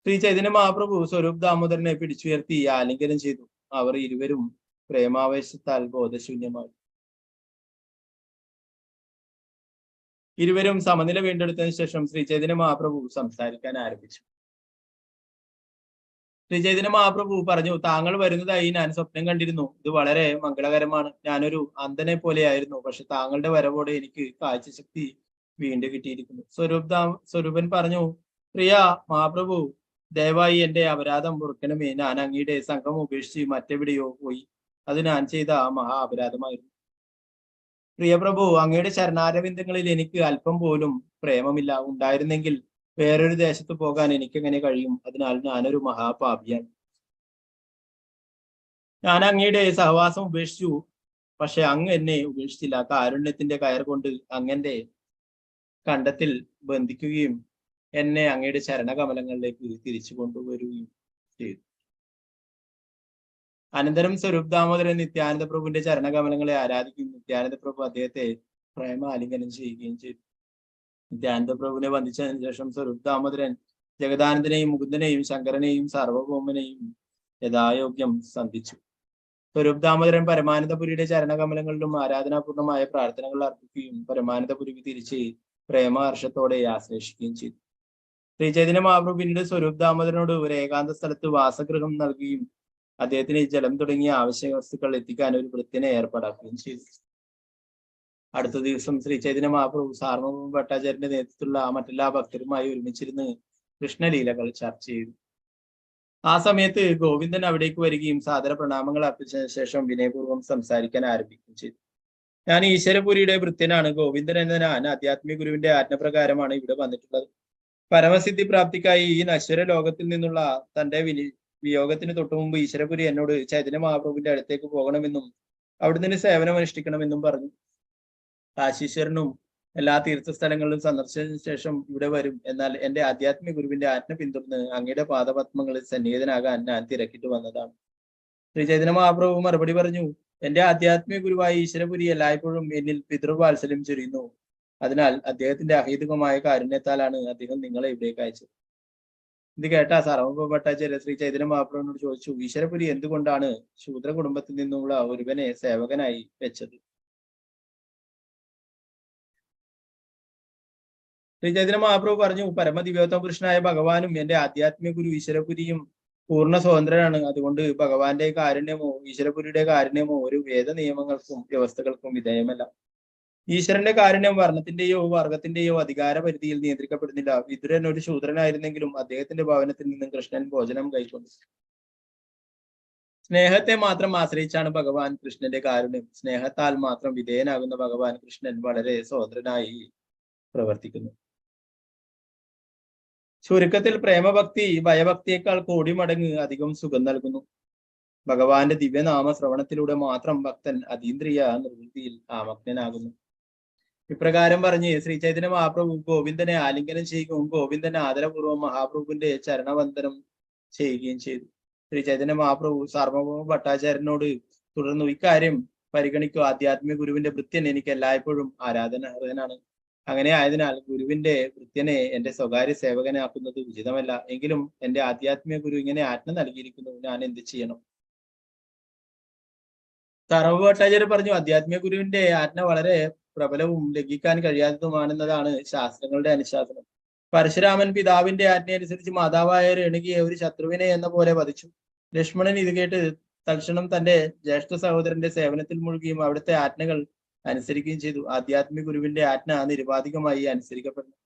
ശ്രീ ചൈതന്യ മഹാപ്രഭു സ്വരൂപ് ദാമോദരനെ പിടിച്ചുയർത്തി ആലിംഗനം ചെയ്തു. അവർ ഇരുവരും പ്രേമാവേശത്താൽ ബോധശൂന്യമായി. ഇരുവരും സമനില വീണ്ടെടുത്തതിനു ശേഷം ശ്രീ ചൈതന്യ മഹാപ്രഭു സംസാരിക്കാൻ ആരംഭിച്ചു. ശ്രീ ചൈതന്യ മഹാപ്രഭു പറഞ്ഞു, താങ്കൾ വരുന്നതായി ഞാൻ സ്വപ്നം കണ്ടിരുന്നു. ഇത് വളരെ മംഗളകരമാണ്. ഞാനൊരു അന്ധനെ പോലെയായിരുന്നു. പക്ഷെ താങ്കളുടെ വരവോടെ എനിക്ക് കാഴ്ചശക്തി വീണ്ടും കിട്ടിയിരിക്കുന്നു. സ്വരൂപൻ പറഞ്ഞു, പ്രിയ മഹാപ്രഭു, ദയവായി എന്റെ അപരാധം പൊറുക്കണമേ. ഞാൻ അങ്ങയുടെ സംഘം ഉപേക്ഷിച്ച് മറ്റെവിടെയോ പോയി. അത് ഞാൻ ചെയ്ത മഹാ അപരാധമായിരുന്നു. പ്രിയപ്രഭു, അങ്ങയുടെ ശരണാരവിന്ദങ്ങളിൽ എനിക്ക് അല്പം പോലും പ്രേമമില്ല. ഉണ്ടായിരുന്നെങ്കിൽ വേറൊരു ദേശത്ത് പോകാൻ എനിക്കെങ്ങനെ കഴിയും? അതിനാൽ ഞാനൊരു മഹാപാപിയാണ്. ഞാൻ അങ്ങയുടെ സഹവാസം ഉപേക്ഷിച്ചു. പക്ഷെ അങ്ങ് എന്നെ ഉപേക്ഷിച്ചില്ല. കാരുണ്യത്തിന്റെ കയർ കൊണ്ട് അങ്ങന്റെ കണ്ടത്തിൽ ബന്ധിക്കുകയും എന്നെ അങ്ങയുടെ ചരണകമലങ്ങളിലേക്ക് തിരിച്ചു കൊണ്ടുവരികയും ചെയ്തു. അനന്തരം സ്വരൂപ് ദാമോദരൻ നിത്യാനന്ദ പ്രഭുവിന്റെ ചരണകമലങ്ങളെ ആരാധിക്കുകയും നിത്യാനന്ദ പ്രഭു അദ്ദേഹത്തെ പ്രേമ ആലിംഗനം ചെയ്യുകയും ചെയ്തു. നിത്യാനന്ദ പ്രഭുവിനെ വന്ദിച്ചതിനു ശേഷം സ്വരൂപ് ദാമോദരൻ ജഗദാനന്ദനെയും മുകുന്ദനെയും ശങ്കരനെയും സാർവഭൗമനെയും യഥായോഗ്യം സന്ധിച്ചു. സ്വരൂപ് ദാമോദരൻ പരമാനന്ദപുരിയുടെ ചരണകമലങ്ങളിലും ആരാധനാപൂർണമായ പ്രാർത്ഥനകൾ അർപ്പിക്കുകയും പരമാനന്ദപുരിക്ക് തിരിച്ച് പ്രേമഹർഷത്തോടെ ആശ്ലേഷിക്കുകയും ചെയ്തു. ശ്രീ ചൈതന്യ മഹാപ്രഭു പിന്നീട് സ്വരൂപ് ദാമോദരനോട് ഒരു ഏകാന്ത സ്ഥലത്ത് വാസഗൃഹം നൽകുകയും അദ്ദേഹത്തിന് ജലം തുടങ്ങിയ ആവശ്യ വസ്തുക്കൾ എത്തിക്കാൻ ഒരു വൃത്തിനെ ഏർപ്പാടാക്കുകയും ചെയ്തു. അടുത്ത ദിവസം ശ്രീ ചൈതന്യ മഹാപ്രഭു സാർവഭൗമ ഭട്ടാചാര്യന്റെ നേതൃത്വത്തിലുള്ള മറ്റെല്ലാ ഭക്തരുമായി ഒരുമിച്ചിരുന്ന് കൃഷ്ണലീലകൾ ചർച്ച ചെയ്തു. ആ സമയത്ത് ഗോവിന്ദൻ അവിടേക്ക് വരികയും സാദര പ്രണാമങ്ങൾ അർപ്പിച്ചതിനു ശേഷം വിനയപൂർവ്വം സംസാരിക്കാൻ ആരംഭിക്കുകയും ചെയ്തു. ഞാൻ ഈശ്വരപുരിയുടെ ഭൃത്യനാണ്. ഗോവിന്ദൻ എന്ന ഞാൻ ആധ്യാത്മിക ഗുരുവിന്റെ ആജ്ഞപ്രകാരമാണ് ഇവിടെ വന്നിട്ടുള്ളത്. പരമസിദ്ധി പ്രാപ്തിക്കായി ഈ നശ്വര ലോകത്തിൽ നിന്നുള്ള തന്റെ വിയോഗത്തിന് തൊട്ടു മുമ്പ് ഈശ്വരപുരി എന്നോട് ചൈതന്യ മഹാപ്രഭുവിന്റെ അടുത്തേക്ക് പോകണമെന്നും അവിടുന്ന് സേവനം അനുഷ്ഠിക്കണമെന്നും പറഞ്ഞു. കാശീശ്വരനും എല്ലാ തീർത്ഥസ്ഥലങ്ങളിലും സന്ദർശിച്ചതിനു ശേഷം ഇവിടെ വരും. എന്നാൽ എന്റെ ആധ്യാത്മിക ഗുരുവിന്റെ ആജ്ഞ പിന്തുടർന്ന് അങ്ങയുടെ പാദപത്മങ്ങളിൽ സന്നിഹിതനാകാൻ ഞാൻ തിരക്കിട്ട് വന്നതാണ്. ശ്രീ ചൈതന്യ മഹാപ്രഭു മറുപടി പറഞ്ഞു, എന്റെ ആധ്യാത്മിക ഗുരുവായ ഈശ്വരപുരി എല്ലായ്പ്പോഴും എന്നിൽ പിതൃവാത്സല്യം ചൊരിയുന്നു. അതിനാൽ അദ്ദേഹത്തിന്റെ അഹേതുകമായ കാരുണ്യത്താലാണ് അദ്ദേഹം നിങ്ങളെ ഇവിടേക്ക് അയച്ചത്. ഇത് കേട്ട സർവഭൗമ ഭട്ടാചാര്യ ശ്രീ ചൈതന്യ മഹാപ്രഭുവിനോട് ചോദിച്ചു, ഈശ്വരപുരി എന്തുകൊണ്ടാണ് ശൂദ്ര കുടുംബത്തിൽ നിന്നുള്ള ഒരുവനെ സേവകനായി വെച്ചത്? ശ്രീ ചൈതന്യ മഹാപ്രഭു പറഞ്ഞു, പരമദിവ്യോത്തമ പുരുഷനായ ഭഗവാനും എന്റെ ആധ്യാത്മിക ഗുരു ഈശ്വരപുരിയും പൂർണ്ണ സ്വതന്ത്രനാണ്. അതുകൊണ്ട് ഭഗവാന്റെ കാരുണ്യമോ ഈശ്വരപുരിയുടെ കാരുണ്യമോ ഒരു വേദ നിയമങ്ങൾക്കും വ്യവസ്ഥകൾക്കും വിധേയമല്ല. ഈശ്വരന്റെ കാരുണ്യം വർണ്ണത്തിന്റെയോ വർഗത്തിന്റെയോ അധികാര പരിധിയിൽ നിയന്ത്രിക്കപ്പെടുന്നില്ല. വിതുരൻ ഒരു ശൂദ്രനായിരുന്നെങ്കിലും അദ്ദേഹത്തിന്റെ ഭവനത്തിൽ നിന്നും കൃഷ്ണൻ ഭോജനം കൈക്കൊണ്ടു. സ്നേഹത്തെ മാത്രം ആശ്രയിച്ചാണ് ഭഗവാൻ കൃഷ്ണന്റെ കാരുണ്യം. സ്നേഹത്താൽ മാത്രം വിധേയനാകുന്ന ഭഗവാൻ കൃഷ്ണൻ വളരെ സ്വതന്ത്രനായി പ്രവർത്തിക്കുന്നു. ചുരുക്കത്തിൽ പ്രേമഭക്തി ഭയഭക്തിയേക്കാൾ കോടി മടങ്ങ് അധികം സുഖം നൽകുന്നു. ഭഗവാന്റെ ദിവ്യനാമ ശ്രവണത്തിലൂടെ മാത്രം ഭക്തൻ അതീന്ദ്രിയ നിർവൃത്തിയിൽ ആമഗ്നനാകുന്നു. ഇപ്രകാരം പറഞ്ഞ് ശ്രീ ചൈതന്യ മഹാപ്രഭു ഗോവിന്ദനെ ആലിംഗനം ചെയ്യുകയും ഗോവിന്ദനെ ആദരപൂർവ്വം മഹാപ്രഭുവിന്റെ ചരണവന്ദനം ചെയ്യുകയും ചെയ്തു. ശ്രീ ചൈതന്യ മഹാപ്രഭു സാർവഭൗമ ഭട്ടാചാര്യനോട് തുടർന്നു, ഇക്കാര്യം പരിഗണിക്കുക. ആധ്യാത്മിക ഗുരുവിന്റെ ഭൃത്യൻ എനിക്ക് എല്ലായ്പ്പോഴും ആരാധനാർഹനാണ്. അങ്ങനെ ആയതിനാൽ ഗുരുവിന്റെ ഭൃത്യനെ എന്റെ സ്വകാര്യ സേവകനാക്കുന്നത് ഉചിതമല്ല. എങ്കിലും എന്റെ ആധ്യാത്മിക ഗുരു ഇങ്ങനെ ആജ്ഞ നൽകിയിരിക്കുന്നു, ഞാൻ എന്ത് ചെയ്യണം? സർവഭൗമ ഭട്ടാചാര്യ പറഞ്ഞു, ആധ്യാത്മിക ഗുരുവിന്റെ ആജ്ഞ വളരെ പ്രബലവും ലംഘിക്കാൻ കഴിയാത്തതുമാണെന്നതാണ് ശാസ്ത്രങ്ങളുടെ അനുശാസനം. പരശുരാമൻ പിതാവിന്റെ ആജ്ഞ അനുസരിച്ച് മാതാവായ രേണുകിയെ ഒരു ശത്രുവിനെ എന്ന പോലെ വധിച്ചു. ലക്ഷ്മണൻ ഇത് കേട്ട് തൽക്ഷണം തന്റെ ജ്യേഷ്ഠ സഹോദരന്റെ സേവനത്തിൽ മുഴുകുകയും അവിടുത്തെ ആജ്ഞകൾ അനുസരിക്കുകയും ചെയ്തു. ആധ്യാത്മിക ഗുരുവിന്റെ ആജ്ഞ നിരുപാധികമായി അനുസരിക്കപ്പെടുന്നു.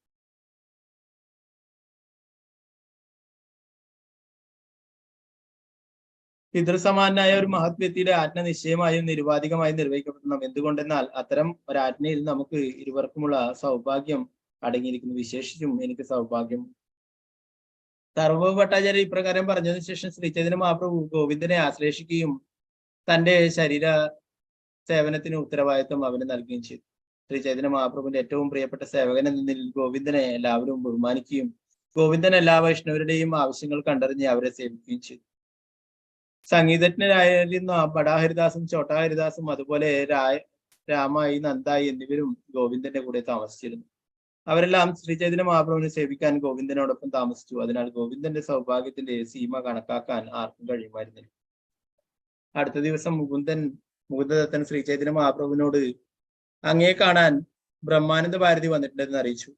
പിതൃസമാനായ ഒരു മഹത് വ്യക്തിയുടെ ആജ്ഞ നിശ്ചയമായും നിരുപാധികമായും നിർവഹിക്കപ്പെടണം. എന്തുകൊണ്ടെന്നാൽ അത്തരം ഒരാജ്ഞയിൽ നമുക്ക് ഇരുവർക്കുമുള്ള സൗഭാഗ്യം അടങ്ങിയിരിക്കുന്നു. വിശേഷിച്ചും എനിക്ക് സൗഭാഗ്യം. സർവഭൗമ ഭട്ടാചാര്യ ഇപ്രകാരം പറഞ്ഞതിനു ശേഷം ശ്രീ ചൈതന്യ മഹാപ്രഭു ഗോവിന്ദനെ ആശ്ലേഷിക്കുകയും തന്റെ ശരീര സേവനത്തിന് ഉത്തരവാദിത്വം അവന് നൽകുകയും ചെയ്തു. ശ്രീ ചൈതന്യ മഹാപ്രഭുവിന്റെ ഏറ്റവും പ്രിയപ്പെട്ട സേവകൻ എന്ന നിലയിൽ ഗോവിന്ദനെ എല്ലാവരും ബഹുമാനിക്കുകയും ഗോവിന്ദൻ എല്ലാ വൈഷ്ണവരുടെയും ആവശ്യങ്ങൾ കണ്ടറിഞ്ഞ് അവരെ സേവിക്കുകയും ചെയ്തു. സംഗീതജ്ഞരായിരുന്ന ബഡാ ഹരിദാസും ചോട്ടാ ഹരിദാസും അതുപോലെ രാമായി നന്ദായി എന്നിവരും ഗോവിന്ദന്റെ കൂടെ താമസിച്ചിരുന്നു. അവരെല്ലാം ശ്രീ ചൈതന്യ മഹാപ്രഭുവിനെ സേവിക്കാൻ ഗോവിന്ദനോടൊപ്പം താമസിച്ചു. അതിനാൽ ഗോവിന്ദന്റെ സൗഭാഗ്യത്തിന്റെ സീമ കണക്കാക്കാൻ ആർക്കും കഴിയുമായിരുന്നില്ല. അടുത്ത ദിവസം മുകുന്ദദത്തൻ ശ്രീ ചൈതന്യ മഹാപ്രഭുവിനോട് അങ്ങയെ കാണാൻ ബ്രഹ്മാനന്ദ ഭാരതി വന്നിട്ടുണ്ടെന്ന് അറിയിച്ചു.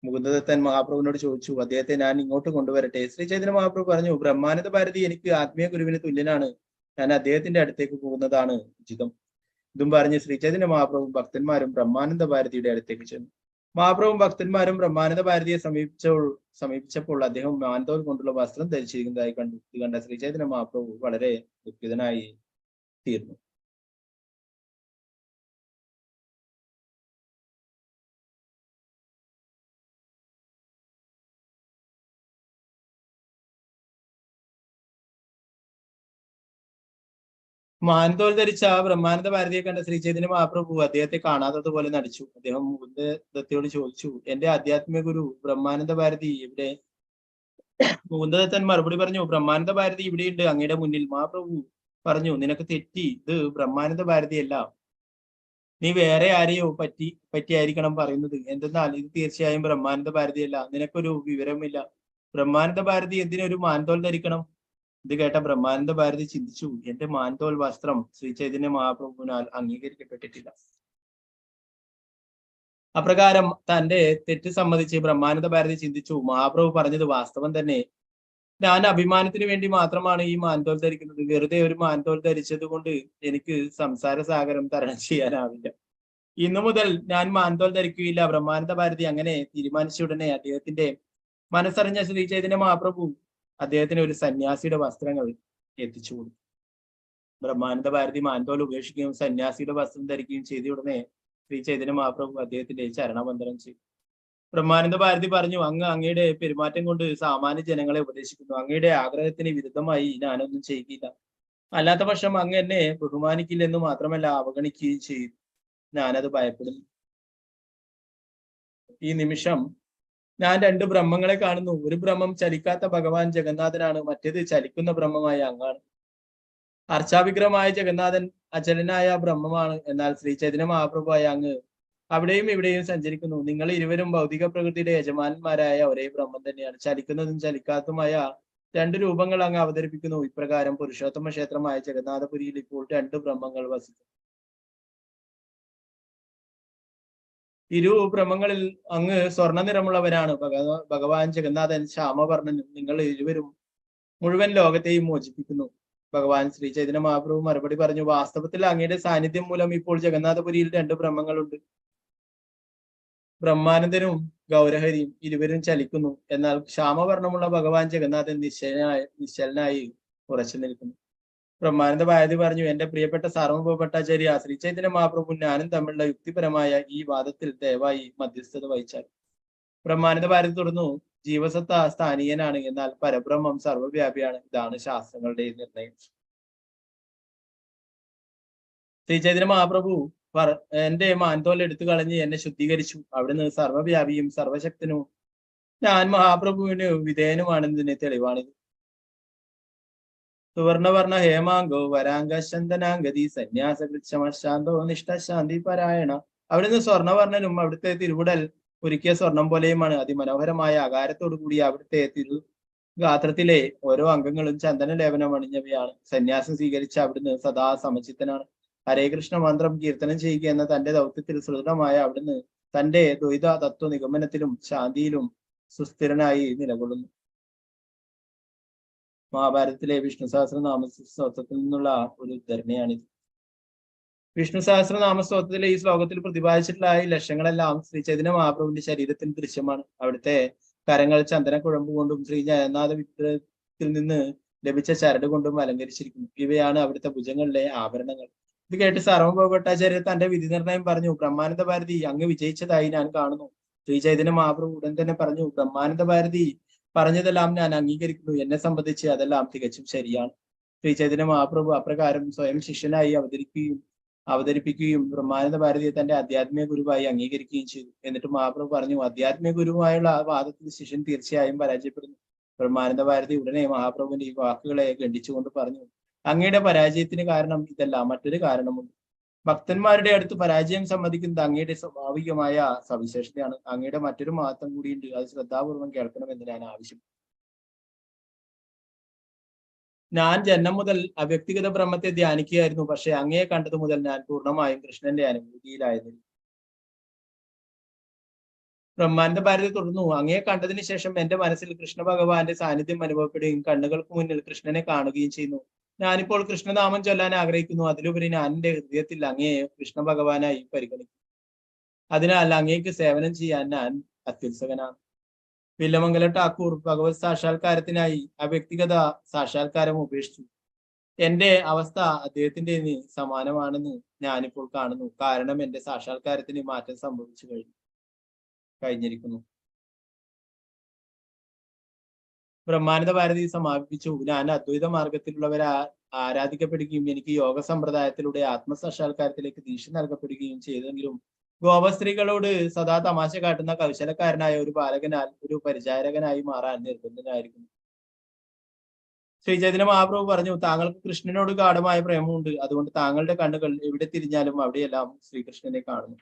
മുകുന്ദദത്തൻ മഹാപ്രഭുവിനോട് ചോദിച്ചു, അദ്ദേഹത്തെ ഞാൻ ഇങ്ങോട്ട് കൊണ്ടുവരട്ടെ? ശ്രീ ചൈതന്യ മഹാപ്രഭു പറഞ്ഞു, ബ്രഹ്മാനന്ദ ഭാരതി എനിക്ക് ആത്മീയ ഗുരുവിന് തുല്യനാണ്. ഞാൻ അദ്ദേഹത്തിന്റെ അടുത്തേക്ക് പോകുന്നതാണ് ഉചിതം. ഇതും പറഞ്ഞ് ശ്രീ ചൈതന്യ മഹാപ്രഭു ഭക്തന്മാരും ബ്രഹ്മാനന്ദ ഭാരതിയുടെ അടുത്തേക്ക് ചെന്നു. മഹാപ്രഭുവും ഭക്തന്മാരും ബ്രഹ്മാനന്ദ ഭാരതിയെ സമീപിച്ചപ്പോൾ അദ്ദേഹം മാൻതോൽ കൊണ്ടുള്ള വസ്ത്രം ധരിച്ചിരിക്കുന്നതായി കണ്ടു. ഇത് കണ്ട ശ്രീ ചൈതന്യ മഹാപ്രഭു വളരെ ദുഃഖിതനായി തീർന്നു. മാൻതോൽ ധരിച്ച ബ്രഹ്മാനന്ദ ഭാരതിയെ കണ്ട ശ്രീ ചൈതന്യ മഹാപ്രഭു അദ്ദേഹത്തെ കാണാത്തതുപോലെ നടിച്ചു. അദ്ദേഹം മുകുന്ദദത്തയോട് ചോദിച്ചു, എന്റെ ആധ്യാത്മിക ഗുരു ബ്രഹ്മാനന്ദ ഭാരതി എവിടെ? മുകുന്ദദത്തൻ മറുപടി പറഞ്ഞു, ബ്രഹ്മാനന്ദ ഭാരതി ഇവിടെയുണ്ട്, അങ്ങയുടെ മുന്നിൽ. മഹാപ്രഭു പറഞ്ഞു, നിനക്ക് തെറ്റി, ഇത് ബ്രഹ്മാനന്ദ ഭാരതിയല്ല, നീ വേറെ ആരെയോ പറ്റിയായിരിക്കണം പറയുന്നത്. എന്തെന്നാൽ ഇത് തീർച്ചയായും ബ്രഹ്മാനന്ദ ഭാരതിയല്ല. നിനക്കൊരു വിവരമില്ല. ബ്രഹ്മാനന്ദ ഭാരതി എന്തിനൊരു മാൻതോൽ ധരിക്കണം? ഇത് കേട്ട ബ്രഹ്മാനന്ദ ഭാരതി ചിന്തിച്ചു, എന്റെ മാൻതോൽ വസ്ത്രം ശ്രീ ചൈതന്യ മഹാപ്രഭുവിനാൽ അംഗീകരിക്കപ്പെട്ടിട്ടില്ല. അപ്രകാരം തന്റെ തെറ്റ് സമ്മതിച്ച് ബ്രഹ്മാനന്ദ ഭാരതി ചിന്തിച്ചു, മഹാപ്രഭു പറഞ്ഞത് വാസ്തവം തന്നെ. ഞാൻ അഭിമാനത്തിന് വേണ്ടി മാത്രമാണ് ഈ മാൻതോൽ ധരിക്കുന്നത്. വെറുതെ ഒരു മാൻതോൽ ധരിച്ചത് കൊണ്ട് എനിക്ക് സംസാര സാഗരം തരണം ചെയ്യാനാവില്ല. ഇന്നു മുതൽ ഞാൻ മാൻതോൽ ധരിക്കുകയില്ല. ബ്രഹ്മാനന്ദ ഭാരതി അങ്ങനെ തീരുമാനിച്ച ഉടനെ അദ്ദേഹത്തിന്റെ മനസ്സറിഞ്ഞ ശ്രീ ചൈതന്യ മഹാപ്രഭു അദ്ദേഹത്തിന് ഒരു സന്യാസിയുടെ വസ്ത്രങ്ങൾ എത്തിച്ചു കൊടുത്തു. ബ്രഹ്മാനന്ദ ഭാരതി മാൻതോൽ ഉപേക്ഷിക്കുകയും സന്യാസിയുടെ വസ്ത്രം ധരിക്കുകയും ചെയ്ത ഉടനെ ശ്രീ ചൈതന്യ മഹാപ്രഭു അദ്ദേഹത്തിന്റെ ചരണവന്ദനം ചെയ്തു. ബ്രഹ്മാനന്ദ ഭാരതി പറഞ്ഞു, അങ്ങയുടെ പെരുമാറ്റം കൊണ്ട് സാമാന്യ ജനങ്ങളെ ഉപദേശിക്കുന്നു. അങ്ങയുടെ ആഗ്രഹത്തിന് വിരുദ്ധമായി ഞാനൊന്നും ചെയ്യുകയില്ല. അല്ലാത്ത പക്ഷം അങ്ങ് എന്നെ ബഹുമാനിക്കില്ലെന്ന് മാത്രമല്ല അവഗണിക്കുകയും ചെയ്യും. ഞാനത് ഭയപ്പെടുന്നു. ഈ നിമിഷം ഞാൻ രണ്ട് ബ്രഹ്മങ്ങളെ കാണുന്നു. ഒരു ബ്രഹ്മം ചലിക്കാത്ത ഭഗവാൻ ജഗന്നാഥനാണ്, മറ്റേത് ചലിക്കുന്ന ബ്രഹ്മമായ അങ്ങാണ്. അർച്ചാവിഗ്രഹമായ ജഗന്നാഥൻ അചലനായ ബ്രഹ്മമാണ്. എന്നാൽ ശ്രീ ചൈതന്യ മഹാപ്രഭുവായ അങ്ങ് അവിടെയും ഇവിടെയും സഞ്ചരിക്കുന്നു. നിങ്ങൾ ഇരുവരും ഭൗതിക പ്രകൃതിയുടെ യജമാനന്മാരായ ഒരേ ബ്രഹ്മം തന്നെയാണ്. ചലിക്കുന്നതും ചലിക്കാത്തതുമായ രണ്ട് രൂപങ്ങൾ അങ്ങ് അവതരിപ്പിക്കുന്നു. ഇപ്രകാരം പുരുഷോത്തമ ക്ഷേത്രമായ ജഗന്നാഥപുരിയിൽ ഇപ്പോൾ രണ്ട് ബ്രഹ്മങ്ങൾ വസിക്കുന്നു. ഇരു ബ്രഹ്മങ്ങളിൽ അങ്ങ് സ്വർണ്ണ നിറമുള്ളവരാണ്. ഭഗവാൻ ജഗന്നാഥൻ ശ്യാമവർണ്ണനും. നിങ്ങൾ ഇരുവരും മുഴുവൻ ലോകത്തെയും മോചിപ്പിക്കുന്നു. ഭഗവാൻ ശ്രീ ചൈതന്യ മഹാപ്രഭു മറുപടി പറഞ്ഞു, വാസ്തവത്തിൽ അങ്ങയുടെ സാന്നിധ്യം മൂലം ഇപ്പോൾ ജഗന്നാഥപുരിയിൽ രണ്ട് ബ്രഹ്മങ്ങളുണ്ട്. ബ്രഹ്മാനന്ദനും ഗൗരഹരിയും ഇരുവരും ചലിക്കുന്നു. എന്നാൽ ശ്യാമവർണ്ണമുള്ള ഭഗവാൻ ജഗന്നാഥൻ നിശ്ചലനായി ഉറച്ചു നിൽക്കുന്നു. ബ്രഹ്മാനന്ദ ഭാരതി പറഞ്ഞു, എന്റെ പ്രിയപ്പെട്ട സാർവഭൗമ ഭട്ടാചാര്യ, ശ്രീ ചൈതന്യ മഹാപ്രഭു ഞാനും തമ്മിലുള്ള യുക്തിപരമായ ഈ വാദത്തിൽ ദയവായി മധ്യസ്ഥത വഹിച്ചാൽ. ബ്രഹ്മാനന്ദ ഭാരതി തുടർന്നു, ജീവസത്ത സ്ഥാനീയനാണ്, എന്നാൽ പരബ്രഹ്മം സർവ്വവ്യാപിയാണ്. ഇതാണ് ശാസ്ത്രങ്ങളുടെ നിർണയം. ശ്രീ ചൈതന്യ മഹാപ്രഭു എന്റെ മാൻതോൽ എടുത്തു കളഞ്ഞ് എന്നെ ശുദ്ധീകരിച്ചു. അവിടുന്ന് സർവ്വവ്യാപിയും സർവശക്തനും ഞാൻ മഹാപ്രഭുവിന് വിധേയനുമാണെന്നതിന് തെളിവാണിത്. സുവർണവർണ്ണ ഹേമാങ്കോ വരാംഗ ചന്ദനാംഗതി സന്യാസകൃച്ഛമശാന്തോ നിഷ്ഠശാന്തി പരായണ. അവിടുന്ന് സ്വർണവർണ്ണനും അവിടുത്തെ തിരുവുടൽ ഒരുക്കിയ സ്വർണം പോലെയുമാണ്. അതിമനോഹരമായ ആകാരത്തോടു കൂടി അവിടുത്തെ ഗാത്രത്തിലെ ഓരോ അംഗങ്ങളും ചന്ദന ലേപനം അണിഞ്ഞവയാണ്. സന്യാസം സ്വീകരിച്ച അവിടുന്ന് സദാ സമചിത്തനാണ്. ഹരേ കൃഷ്ണ മന്ത്രം കീർത്തനം ചെയ്യുക എന്ന തന്റെ ദൗത്യത്തിൽ സുദൃഢമായ അവിടുന്ന് തന്റെ ദ്വൈത തത്വ നിഗമനത്തിലും ശാന്തിയിലും സുസ്ഥിരനായി നിലകൊള്ളുന്നു. മഹാഭാരതത്തിലെ വിഷ്ണു സഹസ്രനാമ സ്തോത്രത്തിൽ നിന്നുള്ള ഒരു ഉദ്ധരണിയാണിത്. വിഷ്ണു സഹസ്രനാമ സ്തോത്രത്തിലെ ഈ ശ്ലോകത്തിൽ പ്രതിപാദിച്ചിട്ടുള്ള ഈ ലക്ഷ്യങ്ങളെല്ലാം ശ്രീ ചൈതന്യ മഹാപ്രഭുവിന്റെ ശരീരത്തിന് ദൃശ്യമാണ്. അവിടുത്തെ കരങ്ങൾ ചന്ദന കുഴമ്പ് കൊണ്ടും ശ്രീ ജഗന്നാഥ വിഗ്രഹത്തിൽ നിന്ന് ലഭിച്ച ചരട് കൊണ്ടും അലങ്കരിച്ചിരിക്കുന്നു. ഇവയാണ് അവിടുത്തെ ഭുജങ്ങളിലെ ആഭരണങ്ങൾ. ഇത് കേട്ട് സാർവഭൗമ ഭട്ടാചാര്യർ തന്റെ വിധി നിർണയം പറഞ്ഞു, ബ്രഹ്മാനന്ദ ഭാരതി അങ്ങ് വിജയിച്ചതായി ഞാൻ കാണുന്നു. ശ്രീ ചൈതന്യ മഹാപ്രഭു ഉടൻ തന്നെ പറഞ്ഞു, ബ്രഹ്മാനന്ദ ഭാരതി പറഞ്ഞതെല്ലാം ഞാൻ അംഗീകരിക്കുന്നു. എന്നെ സംബന്ധിച്ച് അതെല്ലാം തികച്ചും ശരിയാണ്. ശ്രീ ചൈതന്യ മഹാപ്രഭു അപ്രകാരം സ്വയം ശിഷ്യനായി അവതരിപ്പിക്കുകയും ബ്രഹ്മാനന്ദ ഭാരതിയെ തന്റെ ആധ്യാത്മിക ഗുരുവായി അംഗീകരിക്കുകയും ചെയ്തു. എന്നിട്ട് മഹാപ്രഭു പറഞ്ഞു, ആധ്യാത്മിക ഗുരുവായുള്ള വാദത്തിൽ ശിഷ്യൻ തീർച്ചയായും പരാജയപ്പെടുന്നു. ബ്രഹ്മാനന്ദ ഭാരതി ഉടനെ മഹാപ്രഭുവിന്റെ ഈ വാക്കുകളെ ഖണ്ഡിച്ചുകൊണ്ട് പറഞ്ഞു, അങ്ങയുടെ പരാജയത്തിന് കാരണം ഇതല്ല, മറ്റൊരു കാരണമുണ്ട്. ഭക്തന്മാരുടെ അടുത്ത് പരാജയം സമ്മതിക്കുന്നത് അങ്ങയുടെ സ്വാഭാവികമായ സവിശേഷതയാണ്. അങ്ങയുടെ മറ്റൊരു മഹത്വം കൂടിയുണ്ട്, അത് ശ്രദ്ധാപൂർവം കേൾക്കണമെന്ന് ഞാൻ ആവശ്യപ്പെട്ടു. ഞാൻ ജന്മം മുതൽ അവ്യക്തിഗത ബ്രഹ്മത്തെ ധ്യാനിക്കുകയായിരുന്നു. പക്ഷെ അങ്ങയെ കണ്ടത് മുതൽ ഞാൻ പൂർണ്ണമായും കൃഷ്ണന്റെ അനുഭൂതിയിലായിരുന്നു. ബ്രഹ്മാനന്ദ ഭാരതി തുടർന്നു, അങ്ങയെ കണ്ടതിന് ശേഷം എന്റെ മനസ്സിൽ കൃഷ്ണ ഭഗവാന്റെ സാന്നിധ്യം അനുഭവപ്പെടുകയും കണ്ണുകൾക്ക് മുന്നിൽ കൃഷ്ണനെ കാണുകയും ചെയ്യുന്നു. ഞാനിപ്പോൾ കൃഷ്ണനാമം ചൊല്ലാൻ ആഗ്രഹിക്കുന്നു. അതിലുപരി ഞാൻ എന്റെ ഹൃദയത്തിൽ അങ്ങയെ കൃഷ്ണ ഭഗവാനായി പരിഗണിക്കുന്നു. അതിനാൽ അങ്ങേക്ക് സേവനം ചെയ്യാൻ ഞാൻ അത്യുത്സുകനാണ്. വില്ലമംഗലം ഠാക്കൂർ ഭഗവത് സാക്ഷാത്കാരത്തിനായി അവ്യക്തിഗത സാക്ഷാത്കാരം ഉപേക്ഷിച്ചു. എന്റെ അവസ്ഥ അദ്ദേഹത്തിന്റെ സമാനമാണെന്ന് ഞാനിപ്പോൾ കാണുന്നു. കാരണം എന്റെ സാക്ഷാത്കാരത്തിന് മാറ്റം സംഭവിച്ചു കഴിഞ്ഞിരിക്കുന്നു. ബ്രഹ്മാനന്ദ ഭാരതി സമാപിപ്പിച്ചു, ഞാൻ അദ്വൈത മാർഗത്തിലുള്ളവരെ ആരാധിക്കപ്പെടുകയും എനിക്ക് യോഗ സമ്പ്രദായത്തിലൂടെ ആത്മസാക്ഷാത്കാരത്തിലേക്ക് ദീക്ഷ നൽകപ്പെടുകയും ചെയ്തെങ്കിലും ഗോപസ്ത്രീകളോട് സദാ തമാശ കാട്ടുന്ന കൗശലക്കാരനായ ഒരു ബാലകനാൽ ഒരു പരിചാരകനായി മാറാൻ നിർബന്ധനായിരിക്കുന്നു. ശ്രീ ചൈതന്യ മഹാപ്രഭു പറഞ്ഞു, താങ്കൾക്ക് കൃഷ്ണനോട് ഗാഠമായ പ്രേമമുണ്ട്. അതുകൊണ്ട് താങ്കളുടെ കണ്ണുകൾ എവിടെ തിരിഞ്ഞാലും അവിടെയെല്ലാം ശ്രീകൃഷ്ണനെ കാണുന്നു.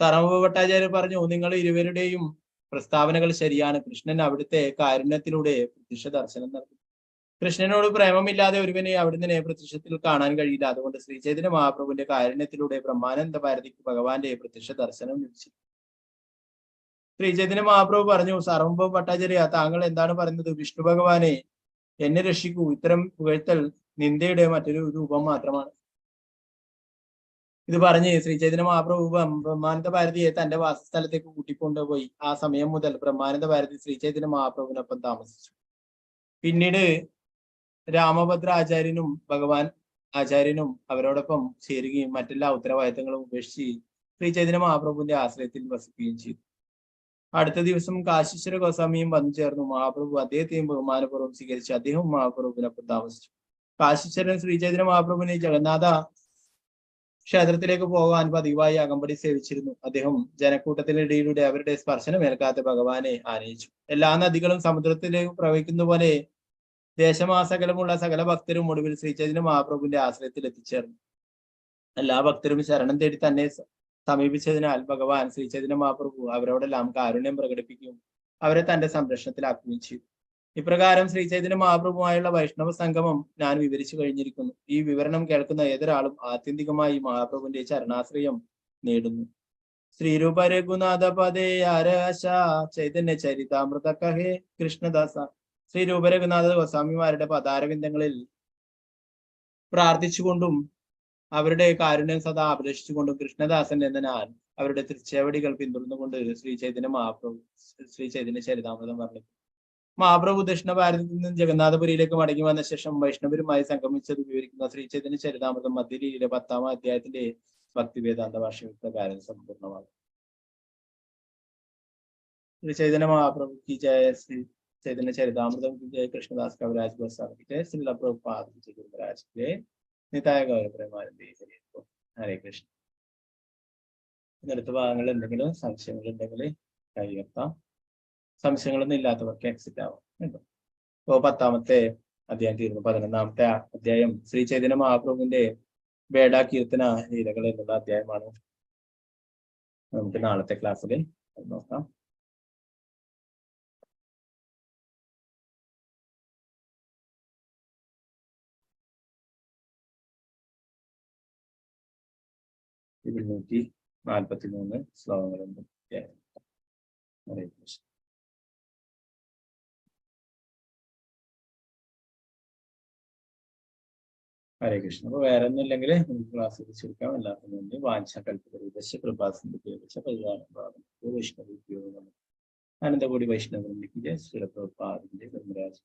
സാർവഭൗമ ഭട്ടാചാര്യർ പറഞ്ഞു, നിങ്ങൾ ഇരുവരുടെയും പ്രസ്താവനകൾ ശരിയാണ്. കൃഷ്ണൻ അവിടുത്തെ കാരുണ്യത്തിലൂടെ പ്രത്യക്ഷ ദർശനം നൽകും. കൃഷ്ണനോട് പ്രേമമില്ലാതെ ഒരുവനെ അവിടുന്ന് പ്രത്യക്ഷത്തിൽ കാണാൻ കഴിയില്ല. അതുകൊണ്ട് ശ്രീ ചൈതന്യ മഹാപ്രഭുവിന്റെ കാരുണ്യത്തിലൂടെ ബ്രഹ്മാനന്ദ ഭാരതിക്ക് ഭഗവാന്റെ പ്രത്യക്ഷ ദർശനം ലഭിച്ചു. ശ്രീ ചൈതന്യ മഹാപ്രഭു പറഞ്ഞു, സാർവഭൗമ ഭട്ടാചാര്യ, താങ്കൾ എന്താണ് പറയുന്നത്? വിഷ്ണു ഭഗവാനെ എന്നെ രക്ഷിക്കൂ. ഇത്തരം പുകഴ്ത്തൽ നിന്ദയുടെ മറ്റൊരു രൂപം മാത്രമാണ്. ഇത് പറഞ്ഞ് ശ്രീ ചൈതന്യ മഹാപ്രഭു ബ്രഹ്മാനന്ദ ഭാരതിയെ തന്റെ വാസസ്ഥലത്തേക്ക് കൂട്ടിക്കൊണ്ടുപോയി. ആ സമയം മുതൽ ബ്രഹ്മാനന്ദ ഭാരതി ശ്രീ ചൈതന്യ മഹാപ്രഭുവിനൊപ്പം താമസിച്ചു. പിന്നീട് രാമഭദ്ര ആചാര്യനും ഭഗവാൻ ആചാര്യനും അവരോടൊപ്പം ചേരുകയും മറ്റെല്ലാ ഉത്തരവാദിത്തങ്ങളും ഉപേക്ഷിച്ച് ശ്രീ ചൈതന്യ മഹാപ്രഭുവിന്റെ ആശ്രയത്തിൽ വസിക്കുകയും ചെയ്തു. അടുത്ത ദിവസം കാശീശ്വര ഗോസ്വാമിയും വന്നു ചേർന്നു. മഹാപ്രഭു അദ്ദേഹത്തെയും ബഹുമാനപൂർവ്വം സ്വീകരിച്ച് അദ്ദേഹം മഹാപ്രഭുവിനൊപ്പം താമസിച്ചു. കാശീശ്വരൻ ശ്രീ ചൈതന്യ മഹാപ്രഭുവിനെ ജഗന്നാഥ ക്ഷേത്രത്തിലേക്ക് പോകാൻ പതിവായി അകമ്പടി സേവിച്ചിരുന്നു. അദ്ദേഹം ജനക്കൂട്ടത്തിനിടയിലൂടെ അവരുടെ സ്പർശനമേൽക്കാത്ത ഭഗവാനെ ആനയിച്ചു. എല്ലാ നദികളും സമുദ്രത്തിലേക്ക് പ്രവഹിക്കുന്ന പോലെ ദേശമാസകലമുള്ള സകല ഭക്തരും ഒടുവിൽ ശ്രീ ചൈതന്യ മഹാപ്രഭുവിന്റെ ആശ്രയത്തിൽ എത്തിച്ചേർന്നു. എല്ലാ ഭക്തരും ശരണം തേടി തന്നെ സമീപിച്ചതിനാൽ ഭഗവാൻ ശ്രീ ചൈതന്യ മഹാപ്രഭു അവരോടെല്ലാം കാരുണ്യം പ്രകടിപ്പിക്കുകയും അവരെ തന്റെ സംരക്ഷണത്തിലാക്കുകയും ചെയ്തു. ഇപ്രകാരം ശ്രീ ചൈതന്യ മഹാപ്രഭുവായുള്ള വൈഷ്ണവ സംഗമം ഞാൻ വിവരിച്ചു കഴിഞ്ഞിരിക്കുന്നു. ഈ വിവരണം കേൾക്കുന്ന ഏതൊരാളും ആത്യന്തികമായി മഹാപ്രഭുവിന്റെ ചരണാശ്രയം നേടുന്നു. ശ്രീരൂപ രഘുനാഥ പദേ ആരാശ ചൈതന്യ ചരിതാമൃത കഹേ കൃഷ്ണദാസ. ശ്രീ രൂപ രഘുനാഥ ഗോസ്വാമിമാരുടെ പദാരവിന്ദങ്ങളിൽ പ്രാർത്ഥിച്ചുകൊണ്ടും അവരുടെ കാരുണ്യം സദാ അഭിലഷിച്ചുകൊണ്ടും കൃഷ്ണദാസൻ എന്ന ഞാൻ അവരുടെ തൃച്ചേവടികൾ പിന്തുടർന്നുകൊണ്ട് ശ്രീ ചൈതന്യ ചരിതാമൃതം വർണ്ണിക്കും. മഹാപ്രഭു ദക്ഷിണ ഭാരതത്തിൽ നിന്നും ജഗന്നാഥപുരിയിലേക്ക് മടങ്ങി വന്ന ശേഷം വൈഷ്ണവരുമായി സംഗമിച്ചത് വിവരിക്കുന്ന ശ്രീ ചൈതന്യ ചരിതാമൃതം മധ്യലീലയിലെ 10-ാം അധ്യായത്തിന്റെ ഭക്തിവേദാന്ത ഭാഷ്യം പ്രകാരം സമ്പൂർണ്ണമാകും. श्री चैतन्य महाप्रभु की जय, श्री चैतन्य चरितामृतम की जय, कृष्णदास कविराज गोस्वामी की जय, श्रील प्रभुपाद की जय, गुरुराज की जय, निताय गौर प्रेमानंदे हरे कृष्ण. അടുത്ത ഭാഗങ്ങൾ എന്തെങ്കിലും സംശയങ്ങൾ ഉണ്ടെങ്കിൽ കൈയെത്താം. സംശയങ്ങളൊന്നും ഇല്ലാത്തവർക്ക് എക്സിറ്റ് ആവാം കേട്ടോ. ഇപ്പോ 10-ാമത്തെ അധ്യായം തീർന്നു. 11-ാമത്തെ അധ്യായം ശ്രീ ചൈതന്യ മഹാപ്രഭുവിന്റെ വേട കീർത്തന ലീലകൾ എന്നുള്ള അധ്യായമാണ്. നമുക്ക് നാളത്തെ ക്ലാസ്സിൽ നോക്കാം. ഇതിൽ 143 ശ്ലോകങ്ങളുണ്ട്. ഹരേ കൃഷ്ണ. ഹരേ കൃഷ്ണ. അപ്പൊ വേറെ ഒന്നും ഇല്ലെങ്കിൽ നമുക്ക് ക്ലാസ് ചുരുക്കാം. എല്ലാവർക്കും വേണ്ടി വാഞ്ച കൽപ്പതരുദശ കൃപാസിന്റെ വൈഷ്ണവ അനന്തകൂടി വൈഷ്ണവ ശ്രീ പ്രഭുപാദിന്റെ ധർമ്മരാജ്